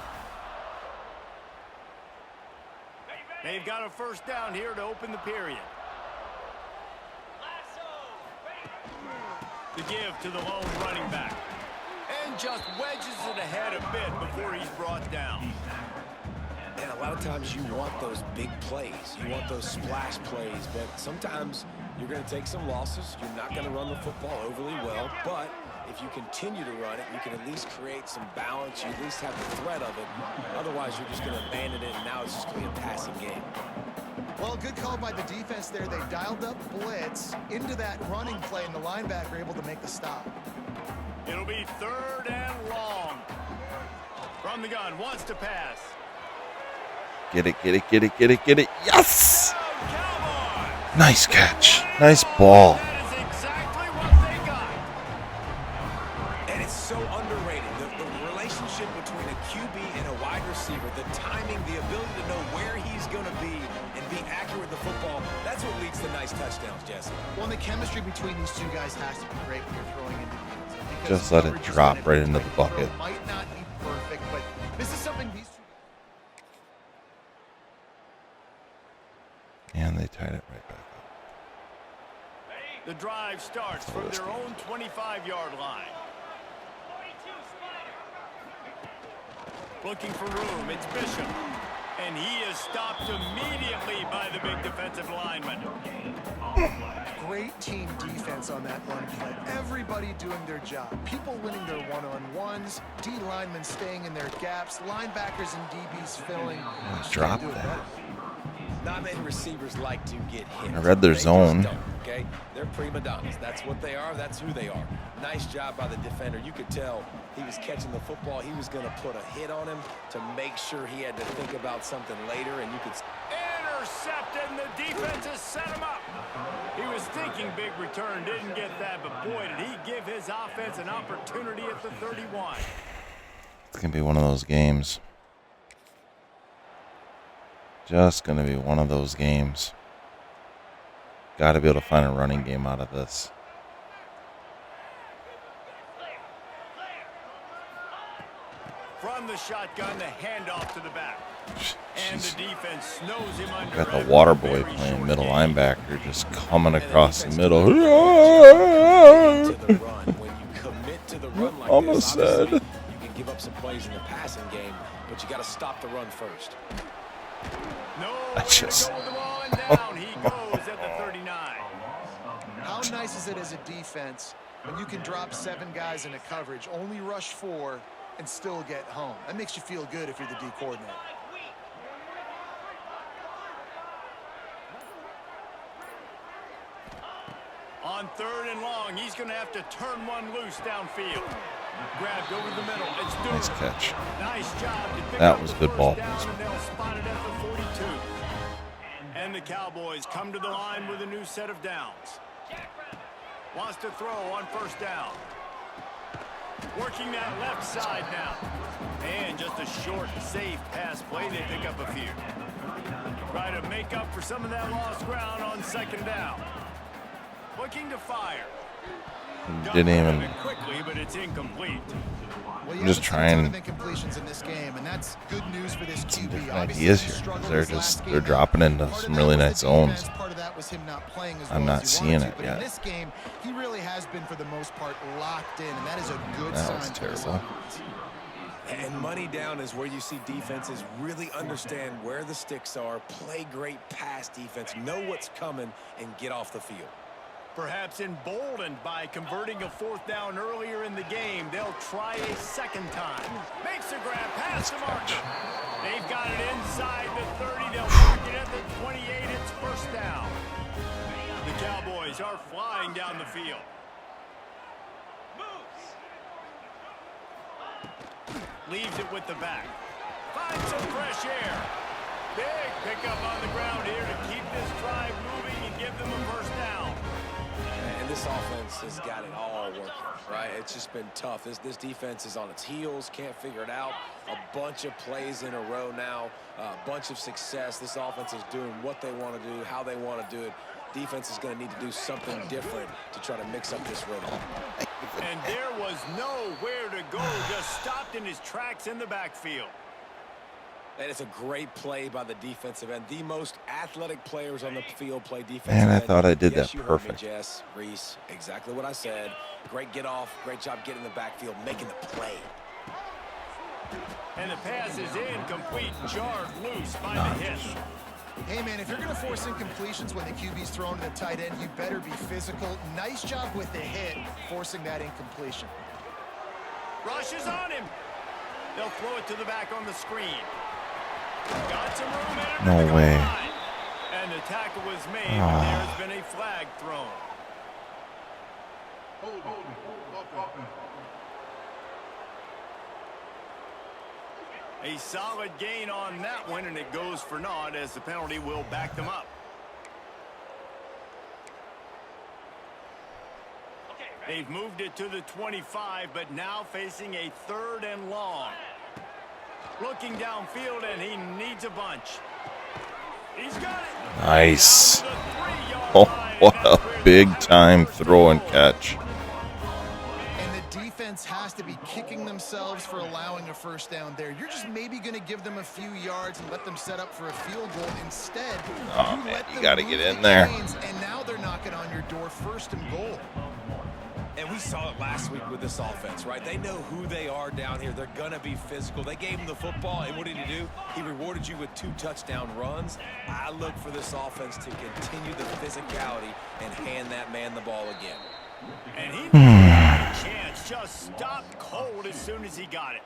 They've got a first down here to open the period. The give to the lone running back. And just wedges it ahead a bit before he's brought down. And a lot of times you want those big plays. You want those splash plays, but sometimes you're going to take some losses. You're not going to run the football overly well, but if you continue to run it, you can at least create some balance. You at least have the threat of it. Otherwise, you're just going to abandon it, and now it's just going to be a passing game. Well, good call by the defense there. They dialed up blitz into that running play, and the linebacker able to make the stop. It'll be third and long. From the gun, wants to pass. Get it, get it, get it, get it, get it. Yes! Nice catch. Nice ball. That is exactly what they got. And it's so underrated. The relationship between a QB and a wide receiver, the timing, the ability to know where he's going to be and be accurate with the football, that's what leads to nice touchdowns, Jesse. Well, the chemistry between these two guys has to be great when you're throwing into the end zone. Just let it drop right into the bucket. It might not be perfect, but this is something these two... And they tied it right back up. The drive starts from their own 25-yard line. Looking for room, it's Bishop. And he is stopped immediately by the big defensive lineman. Great team defense on that run play. Everybody doing their job. People winning their one-on-ones, D linemen staying in their gaps, linebackers and DBs filling. Drop that. Not many receivers like to get hit. I read their They zone. just don't, okay? They're prima donnas. That's what they are. That's who they are. Nice job by the defender. You could tell he was catching the football. He was going to put a hit on him to make sure he had to think about something later, and you could... Intercepted, and the defense has set him up. He was thinking big return, didn't get that, but boy, did he give his offense an opportunity at the 31. It's going to be one of those games. Just going to be one of those games. Got to be able to find a running game out of this. From the shotgun, the handoff to the back. And the defense snows him under. Got the water boy playing middle linebacker, just coming across the middle. Almost said. You can give up some plays in the passing game, but you got to stop the run first. No, I just. go with the ball and down. He goes at the 39. How nice is it as a defense when you can drop 7 guys into coverage, only rush 4, and still get home? That makes you feel good if you're the D coordinator. On 3rd and long, he's going to have to turn one loose downfield. Grabbed over the middle. It's doing. Nice catch. Nice job to pick That up was the good first ball down, placement. and they'll spot it at the 42. And the Cowboys come to the line with a new set of downs. Wants to throw on 1st down. Working that left side now. And just a short, safe pass play. They pick up a few. Try to make up for some of that lost ground on 2nd down. Looking to fire. Didn't even. Quickly, but it's incomplete. Well, I'm just trying incompletions in this game, and that's good news for this some QB. different Obviously, ideas he here. struggled They're his last just game. they're dropping into Part of some that really was nice the defense, zones. part of that was him not playing as I'm well not as he seeing wanted it to, but yet. in this game, he really has been for the most part locked in, and that is a good That sign was for this terrible. offense. And money down is where you see defenses really understand where the sticks are, play great pass defense, know what's coming, and get off the field. Perhaps emboldened by converting a 4th down earlier in the game, they'll try a 2nd time. Makes a grab past the marker. They've got it inside the 30. They'll mark it at the 28. It's 1st down. The Cowboys are flying down the field. Leaves it with the back. Finds some fresh air. Big pickup on the ground here to keep this drive moving and give them a 1st down. And this offense has got it all working, right? It's just been tough. This defense is on its heels, can't figure it out. A bunch of plays in a row now, a bunch of success. This offense is doing what they want to do, how they want to do it. Defense is going to need to do something different to try to mix up this rhythm. And there was nowhere to go, just stopped in his tracks in the backfield. And it's a great play by the defensive end. The most athletic players on the field play defensive Man, I end. thought I did Yes, that you heard perfect. me, Jess, Reese, exactly what I said. Great get off, great job getting in the backfield, making the play. And the pass is incomplete, jarred loose by the hit. Hey, man, if you're going to force incompletions when the QB's thrown to the tight end, you better be physical. Nice job with the hit, forcing that incompletion. Rushes on him. They'll throw it to the back on the screen. Got some room in No way. And the tackle was made, but there's been a flag thrown. A solid gain on that one, and it goes for naught as the penalty will back them up. They've moved it to the 25, but now facing a 3rd and long. Looking downfield, and he needs a bunch. He's got it. Nice. Down to the 3-yard Oh, line, what and that's a where big the time first throw and goal. catch. And the defense has to be kicking themselves for allowing a 1st down there. You're just maybe going to give them a few yards and let them set up for a field goal. Instead, Oh, you man, let you them gotta move get the in there. chains, and now they're knocking on your door, 1st and goal. And we saw it last week with this offense, right? They know who they are down here. They're going to be physical. They gave him the football, and what did he do? He rewarded you with 2 touchdown runs. I look for this offense to continue the physicality and hand that man the ball again. And he had a chance, just stopped cold as soon as he got it.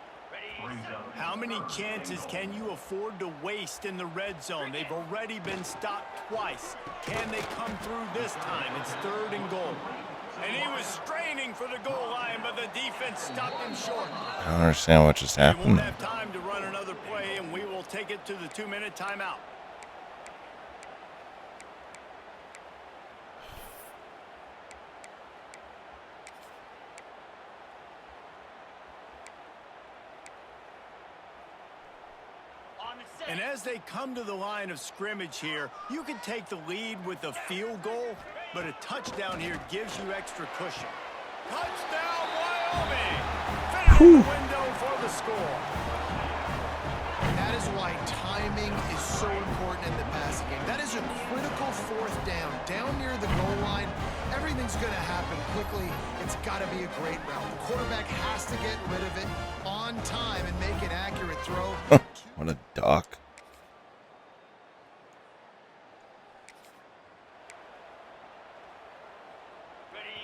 How many chances can you afford to waste in the red zone? They've already been stopped twice. Can they come through this time? It's 3rd and goal. And he was straining for the goal line, but the defense stopped him short. I don't understand what just We won't happened. have time to run another play, and we will take it to the 2-minute timeout. And as they come to the line of scrimmage here, you can take the lead with a field goal, but a touchdown here gives you extra cushion. Touchdown, Wyoming! Finish the window for the score. That is why timing is so important in the passing game. That is a critical fourth down. Down near the goal line, everything's going to happen quickly. It's got to be a great route. The quarterback has to get rid of it on time and make an accurate throw. What a duck.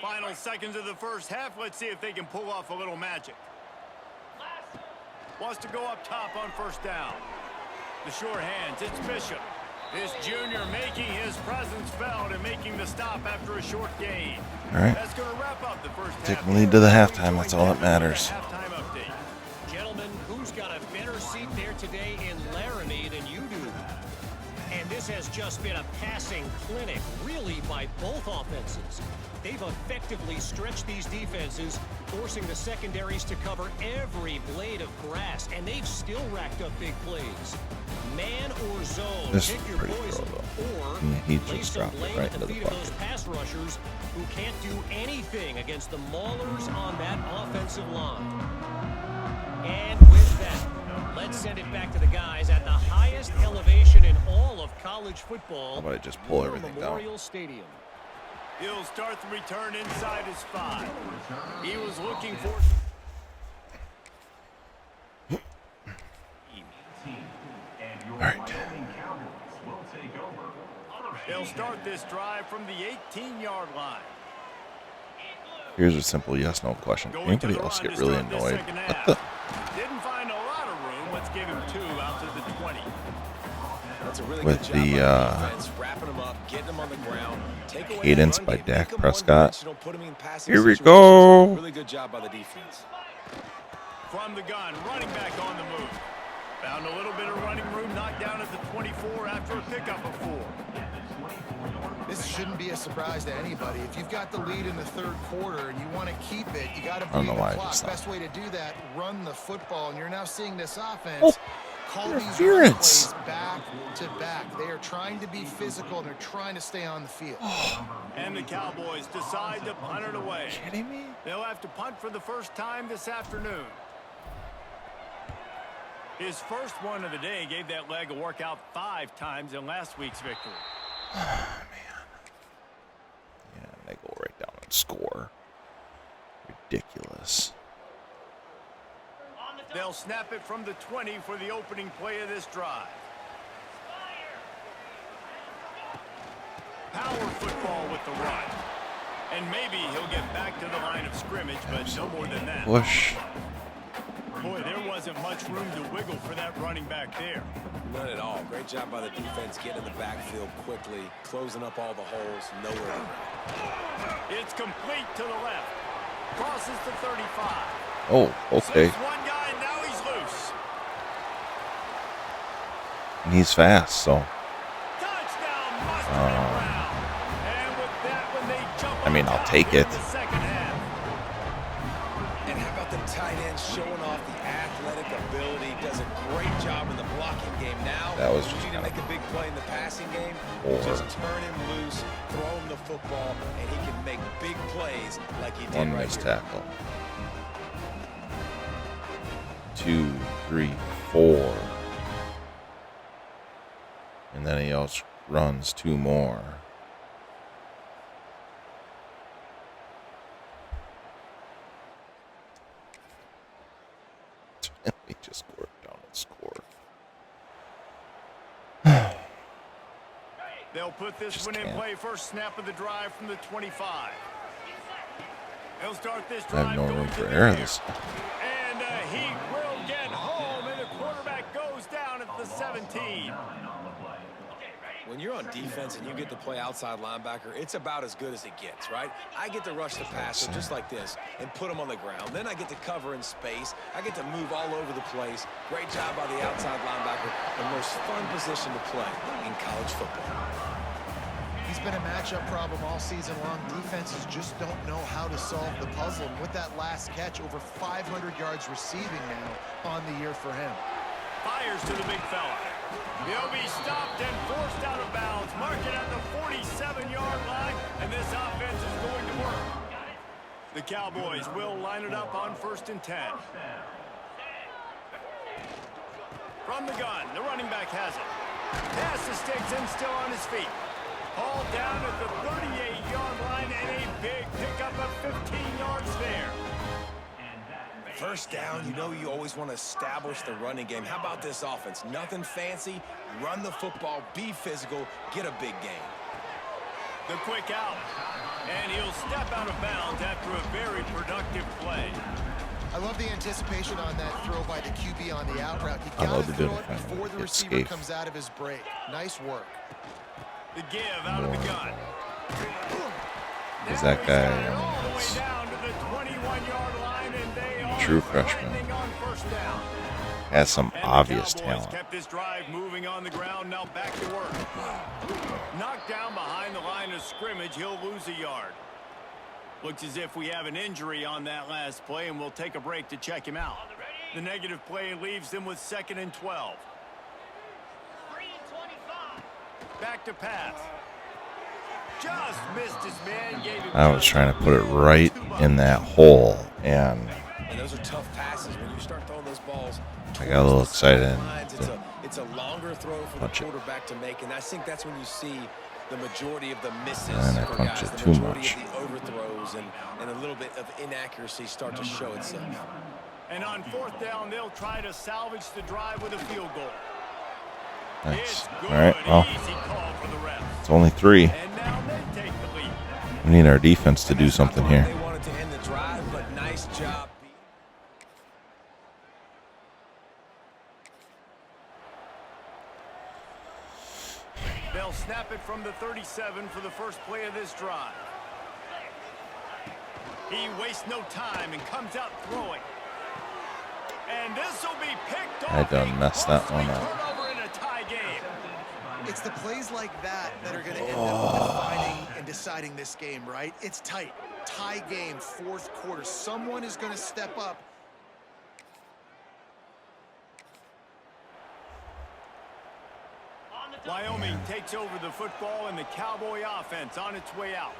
Final seconds of the first half. Let's see if they can pull off a little magic. Wants to go up top on first down. The short hands, it's Bishop. This junior making his presence felt and making the stop after a short gain. All right. That's going to wrap up the first half. Take the lead to the halftime. That's all that matters. Halftime update. Gentlemen, who's got a better seat there today in Laramie than you do? And this has just been a passing clinic, really, by both offenses. They've effectively stretched these defenses, forcing the secondaries to cover every blade of grass, and they've still racked up big plays. Man or zone, This pick is your pretty poison, throw, or he lay just some dropped it blame right at the into the feet of those bucket. pass rushers who can't do anything against the maulers on that offensive line. And with that, let's send it back to the guys at the highest elevation in all of college football. How about I just pull everything down? Memorial Stadium. He'll start the return inside his 5. He was looking for... All right. They'll start this drive from the 18-yard line. Here's a simple yes/no question. Going to Anybody the else line get to really start this annoyed? second What half. the? Didn't find a lot of room. Let's give him 2 out to the 20. That's a really With good job the, by the defense, wrapping them up, getting them on the ground, take away cadence that by run game, Dak make them Prescott. one-dimensional, put them in passing Here we situations. go. Really good job by the defense. From the gun, running back on the move. Found a little bit of running room, knocked down at the 24 after a pickup of 4. This shouldn't be a surprise to anybody. If you've got the lead in the third quarter and you want to keep it, you got to I don't beat know the why I clock. just Best way to do that, run the football. And you're now seeing this offense Oh, call these run interference. plays back to back. They are trying to be physical and they're trying to stay on the field. And the Cowboys decide to punt it away. Kidding me? They'll have to punt for the first time this afternoon. His first one of the day gave that leg a workout 5 times in last week's victory. Oh, man. Yeah, and they go right down and score. Ridiculous. They'll snap it from the 20 for the opening play of this drive. Power football with the run. And maybe he'll get back to the line of scrimmage, but no more than that. Push. Boy, there wasn't much room to wiggle for that running back there. None at all. Great job by the defense getting in the backfield quickly, closing up all the holes, nowhere to run. It's complete to the left. Crosses to 35. Oh, okay. Saves one guy, now he's loose. And he's fast, so. Touchdown, Mustard and Brown. And with that, when they jump I mean, on I'll top take here it. in the second half. And how about the tight end showing off the athletic ability? Does a great job in the blocking game. Now, That was you just need to kinda make a big play in the passing game. poor. Just turn him loose, throw him the football, and he can make big plays like he did One right missed here. tackle. 2, 3, 4. And then he outruns 2 more. He just scored down and scored. They'll put this Just one in can't. play. First snap of the drive from the 25. They'll start this I drive have no going room to for the error air. this. And he will get home, and the quarterback goes down at the 17. When you're on defense and you get to play outside linebacker, it's about as good as it gets, right? I get to rush the passer just like this and put him on the ground. Then I get to cover in space. I get to move all over the place. Great job by the outside linebacker. The most fun position to play in college football. He's been a matchup problem all season long. Defenses just don't know how to solve the puzzle. And with that last catch, over 500 yards receiving now on the year for him. Fires to the big fella. He'll be stopped and forced out of bounds. Mark it at the 47-yard line, and this offense is going to work. The Cowboys will line it up on 1st and 10. From the gun, the running back has it. Pass the sticks and still on his feet. All down at the 38-yard line and a big pickup of 15 yards there. First down, you know you always want to establish the running game. How about this offense? Nothing fancy. Run the football, be physical, get a big gain. The quick out. And he'll step out of bounds after a very productive play. I love the anticipation on that throw by the QB on the out route. You I got love to the throw different it before the it's receiver safe. comes out of his break. Nice work. The give out of the gun. Is that guy? All the way down to the 21-yard line, and they are True freshman. threatening on first down. Has some And obvious the Cowboys talent. kept this drive moving on the ground. Now back to work. Knocked down behind the line of scrimmage. He'll lose a yard. Looks as if we have an injury on that last play, and we'll take a break to check him out. The negative play leaves them with 2nd and 12. 3 and 25. Back to pass. Just missed his man. Gave him I was trying to put it right in that hole, and And those are tough passes when you start throwing those balls. I got a little towards the excited. sidelines. It's a longer throw for the Punch it. quarterback to make, and I think that's when you see the majority of the misses And I for punched guys. it The too majority much. of the overthrows and a little bit of inaccuracy start to show itself. And on 4th down, they'll try to salvage the drive with a field goal. nice. It's All good. right, well, Easy call for the refs. it's only 3. And now they take the lead. We need our defense to do something here. They wanted to end the drive, but nice job. They'll snap it from the 37 for the first play of this drive. He wastes no time and comes out throwing. And this will be picked off. I done messed that one up. Turnover in a tie game. It's the plays like that that are going to end up defining and deciding this game, right? It's tight. Tie game, 4th quarter. Someone is going to step up. Wyoming takes over the football and the Cowboy offense on its way out.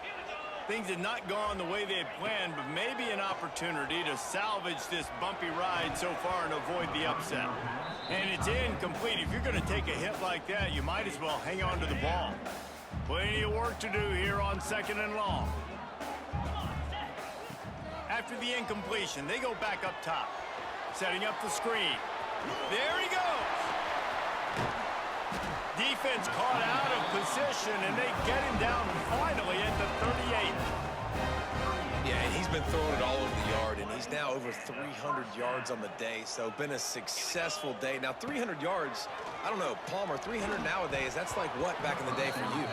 Things had not gone the way they had planned, but maybe an opportunity to salvage this bumpy ride so far and avoid the upset. And it's incomplete. If you're going to take a hit like that, you might as well hang on to the ball. Plenty of work to do here on 2nd and long. After the incompletion, they go back up top, setting up the screen. There he goes. Defense caught out of position, and they get him down finally at the 38. Yeah, and he's been throwing it all over the yard, and he's now over 300 yards on the day, so been a successful day. Now, 300 yards, I don't know, Palmer, 300 nowadays, that's like what back in the day for you?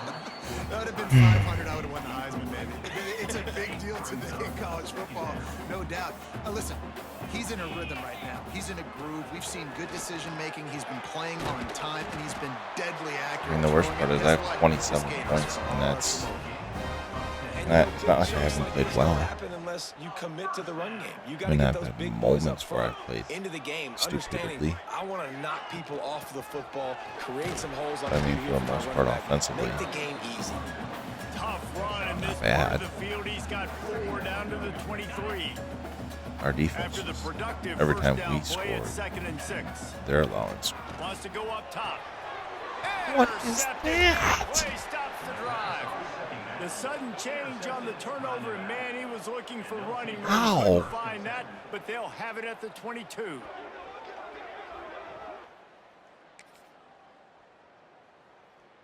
That would have been 500. I would have won the Heisman, baby. It's a big deal today in college football, no doubt. Listen, he's in a rhythm right now. He's in a groove. We've seen good decision-making. He's been playing on time, and he's been deadly accurate. I mean, the worst throwing part it. is I That's have why 27 this game is points, so and hard that's to win. it's not like I haven't played well. Happen unless you commit to the run game. You got to And get I've those had big boys up moments where front I played into the game, stupidly. understanding I want to knock people off the football, create some holes on I mean, the for the most part, offensively, make the game easy. Tough run in this bad. part of the field. He's got 4 down to the 23. our defense. After the productive Every first time down we play, it's scored, 2nd and 6. their allowance. Wants to go up top. What is Intercepted. that? Play stops the drive. The sudden change on the turnover, and man, he was looking for running room. Ow. Couldn't find that, but they'll have it at the 22.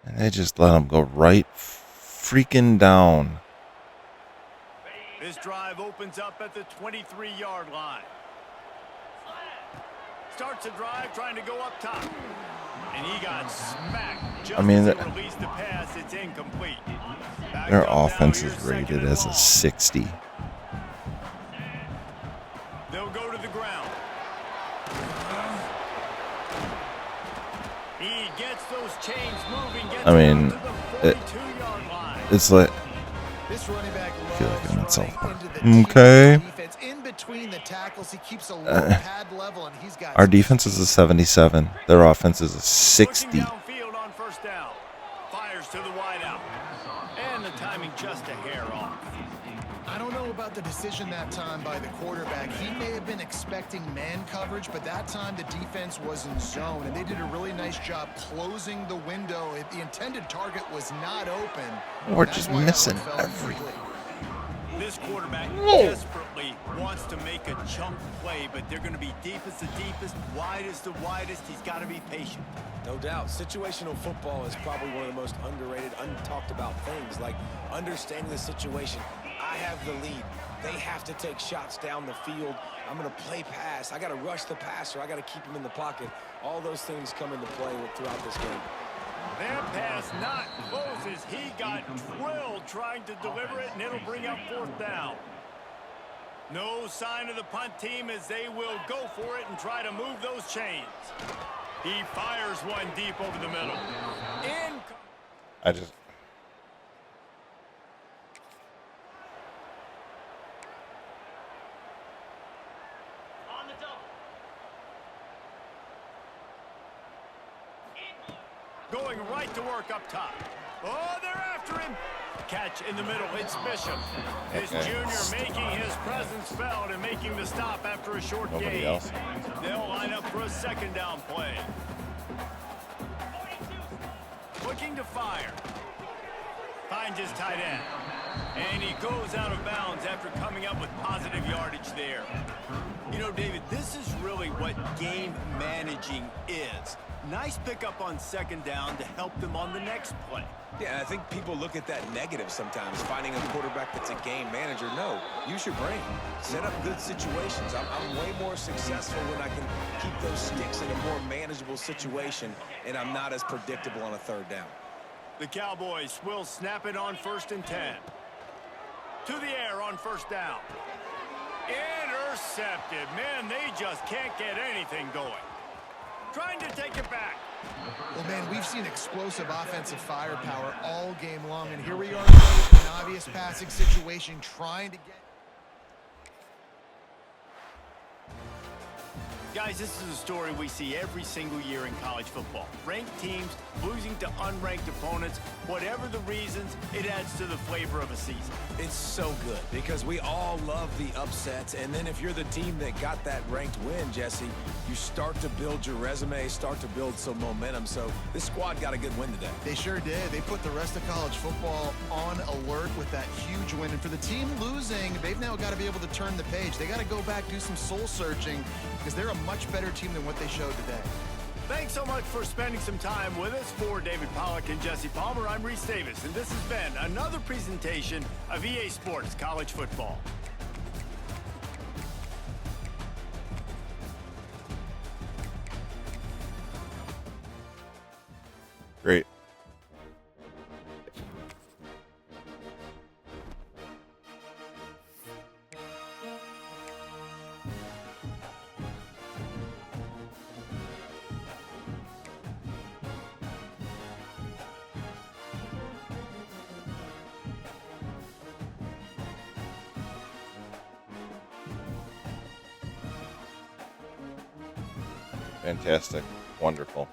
And they just let them go right freaking down. This drive opens up at the 23-yard line. Starts the drive trying to go up top. And he got smacked. Just I mean, as he released the pass, it's incomplete. Back their up now, offense here's is 2nd rated and as a long. 60. They'll go to the ground. He gets those chains moving. Gets I mean, to the 42-yard line. It's like, This running back I feel like I'm in loves South running Park. into the Okay. defense. In between the tackles, he keeps a low pad level, and he's got Our defense is a 77. Their offense is a 60. Looking downfield on first down. Fires to the wide out. And the timing just a hair off. I don't know about the decision that time by the quarterback. He may have been expecting man coverage, but that time the defense was in zone, and they did a really nice job closing the window. The intended target was not open. We're just missing every. This quarterback desperately wants to make a chunk play, but they're going to be deep as the deepest, wide as the widest. He's got to be patient. No doubt. Situational football is probably one of the most underrated, untalked about things, like understanding the situation. I have the lead. They have to take shots down the field. I'm going to play pass. I got to rush the passer. I got to keep him in the pocket. All those things come into play throughout this game. That pass not closes. He got drilled trying to deliver it, and it'll bring up 4th down. No sign of the punt team as they will go for it and try to move those chains. He fires one deep over the middle. I just... On the double. Going right to work up top. Oh, they're after him. Catch in the middle. It's Bishop. This junior making his presence felt and making the stop after a short gain. Else. They'll line up for a 2nd down play. Looking to fire. Finds his tight end. And he goes out of bounds after coming up with positive yardage there. You know, David, this is really what game managing is. Nice pickup on 2nd down to help them on the next play. Yeah, and I think people look at that negative sometimes, finding a quarterback that's a game manager. No, use your brain. Set up good situations. I'm way more successful when I can keep those sticks in a more manageable situation, and I'm not as predictable on a 3rd down. The Cowboys will snap it on 1st and 10. To the air on 1st down. Intercepted. Man, they just can't get anything going. Trying to take it back. Well, man, we've seen explosive offensive firepower all game long, and here we are in an obvious passing situation trying to get... Guys, this is a story we see every single year in college football. Ranked teams losing to unranked opponents. Whatever the reasons, it adds to the flavor of a season. It's so good because we all love the upsets, and then if you're the team that got that ranked win, Jesse, you start to build your resume, start to build some momentum. So this squad got a good win today. They sure did. They put the rest of college football on alert with that huge win. And for the team losing, they've now got to be able to turn the page. They got to go back, do some soul searching, because they're a much better team than what they showed today. Thanks so much for spending some time with us. For David Pollack and Jesse Palmer, I'm Reese Davis, and this has been another presentation of EA Sports College Football. Great. Fantastic. Wonderful.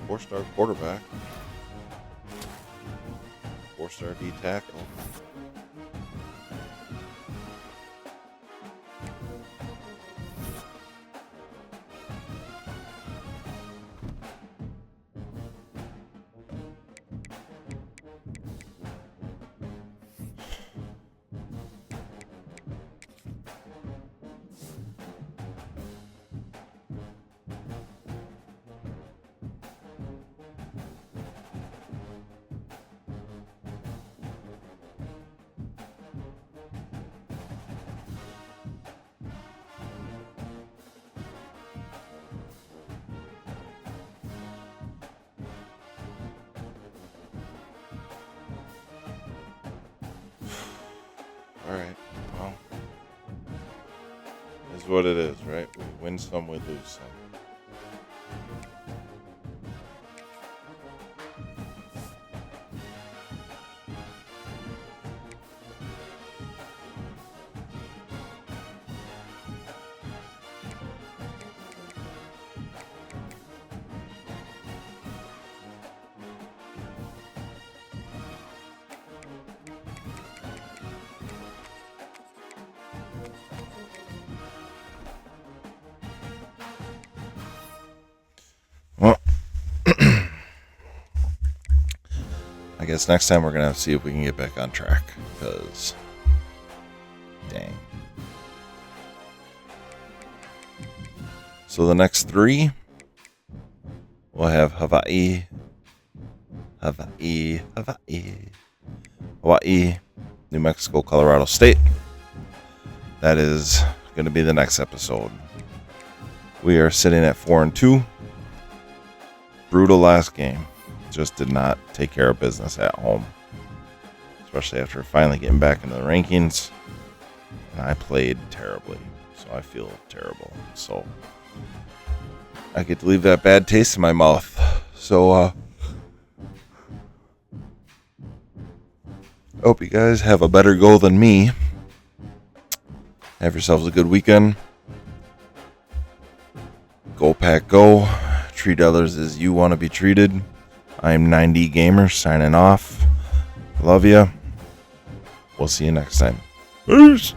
Four-star quarterback. Four-star D tackle. Alright, well, is what it is, right? We win some, we lose some. guess next time we're going to see if we can get back on track. Because, dang. So the next 3, we'll have Hawaii, New Mexico, Colorado State. That is going to be the next episode. We are sitting at 4-2. Brutal last game. Just did not take care of business at home. Especially after finally getting back into the rankings. And I played terribly. So I feel terrible. So I get to leave that bad taste in my mouth. So, hope you guys have a better goal than me. Have yourselves a good weekend. Go Pack Go. Treat others as you want to be treated. I'm 9D Gamer signing off. Love ya. We'll see you next time. Peace.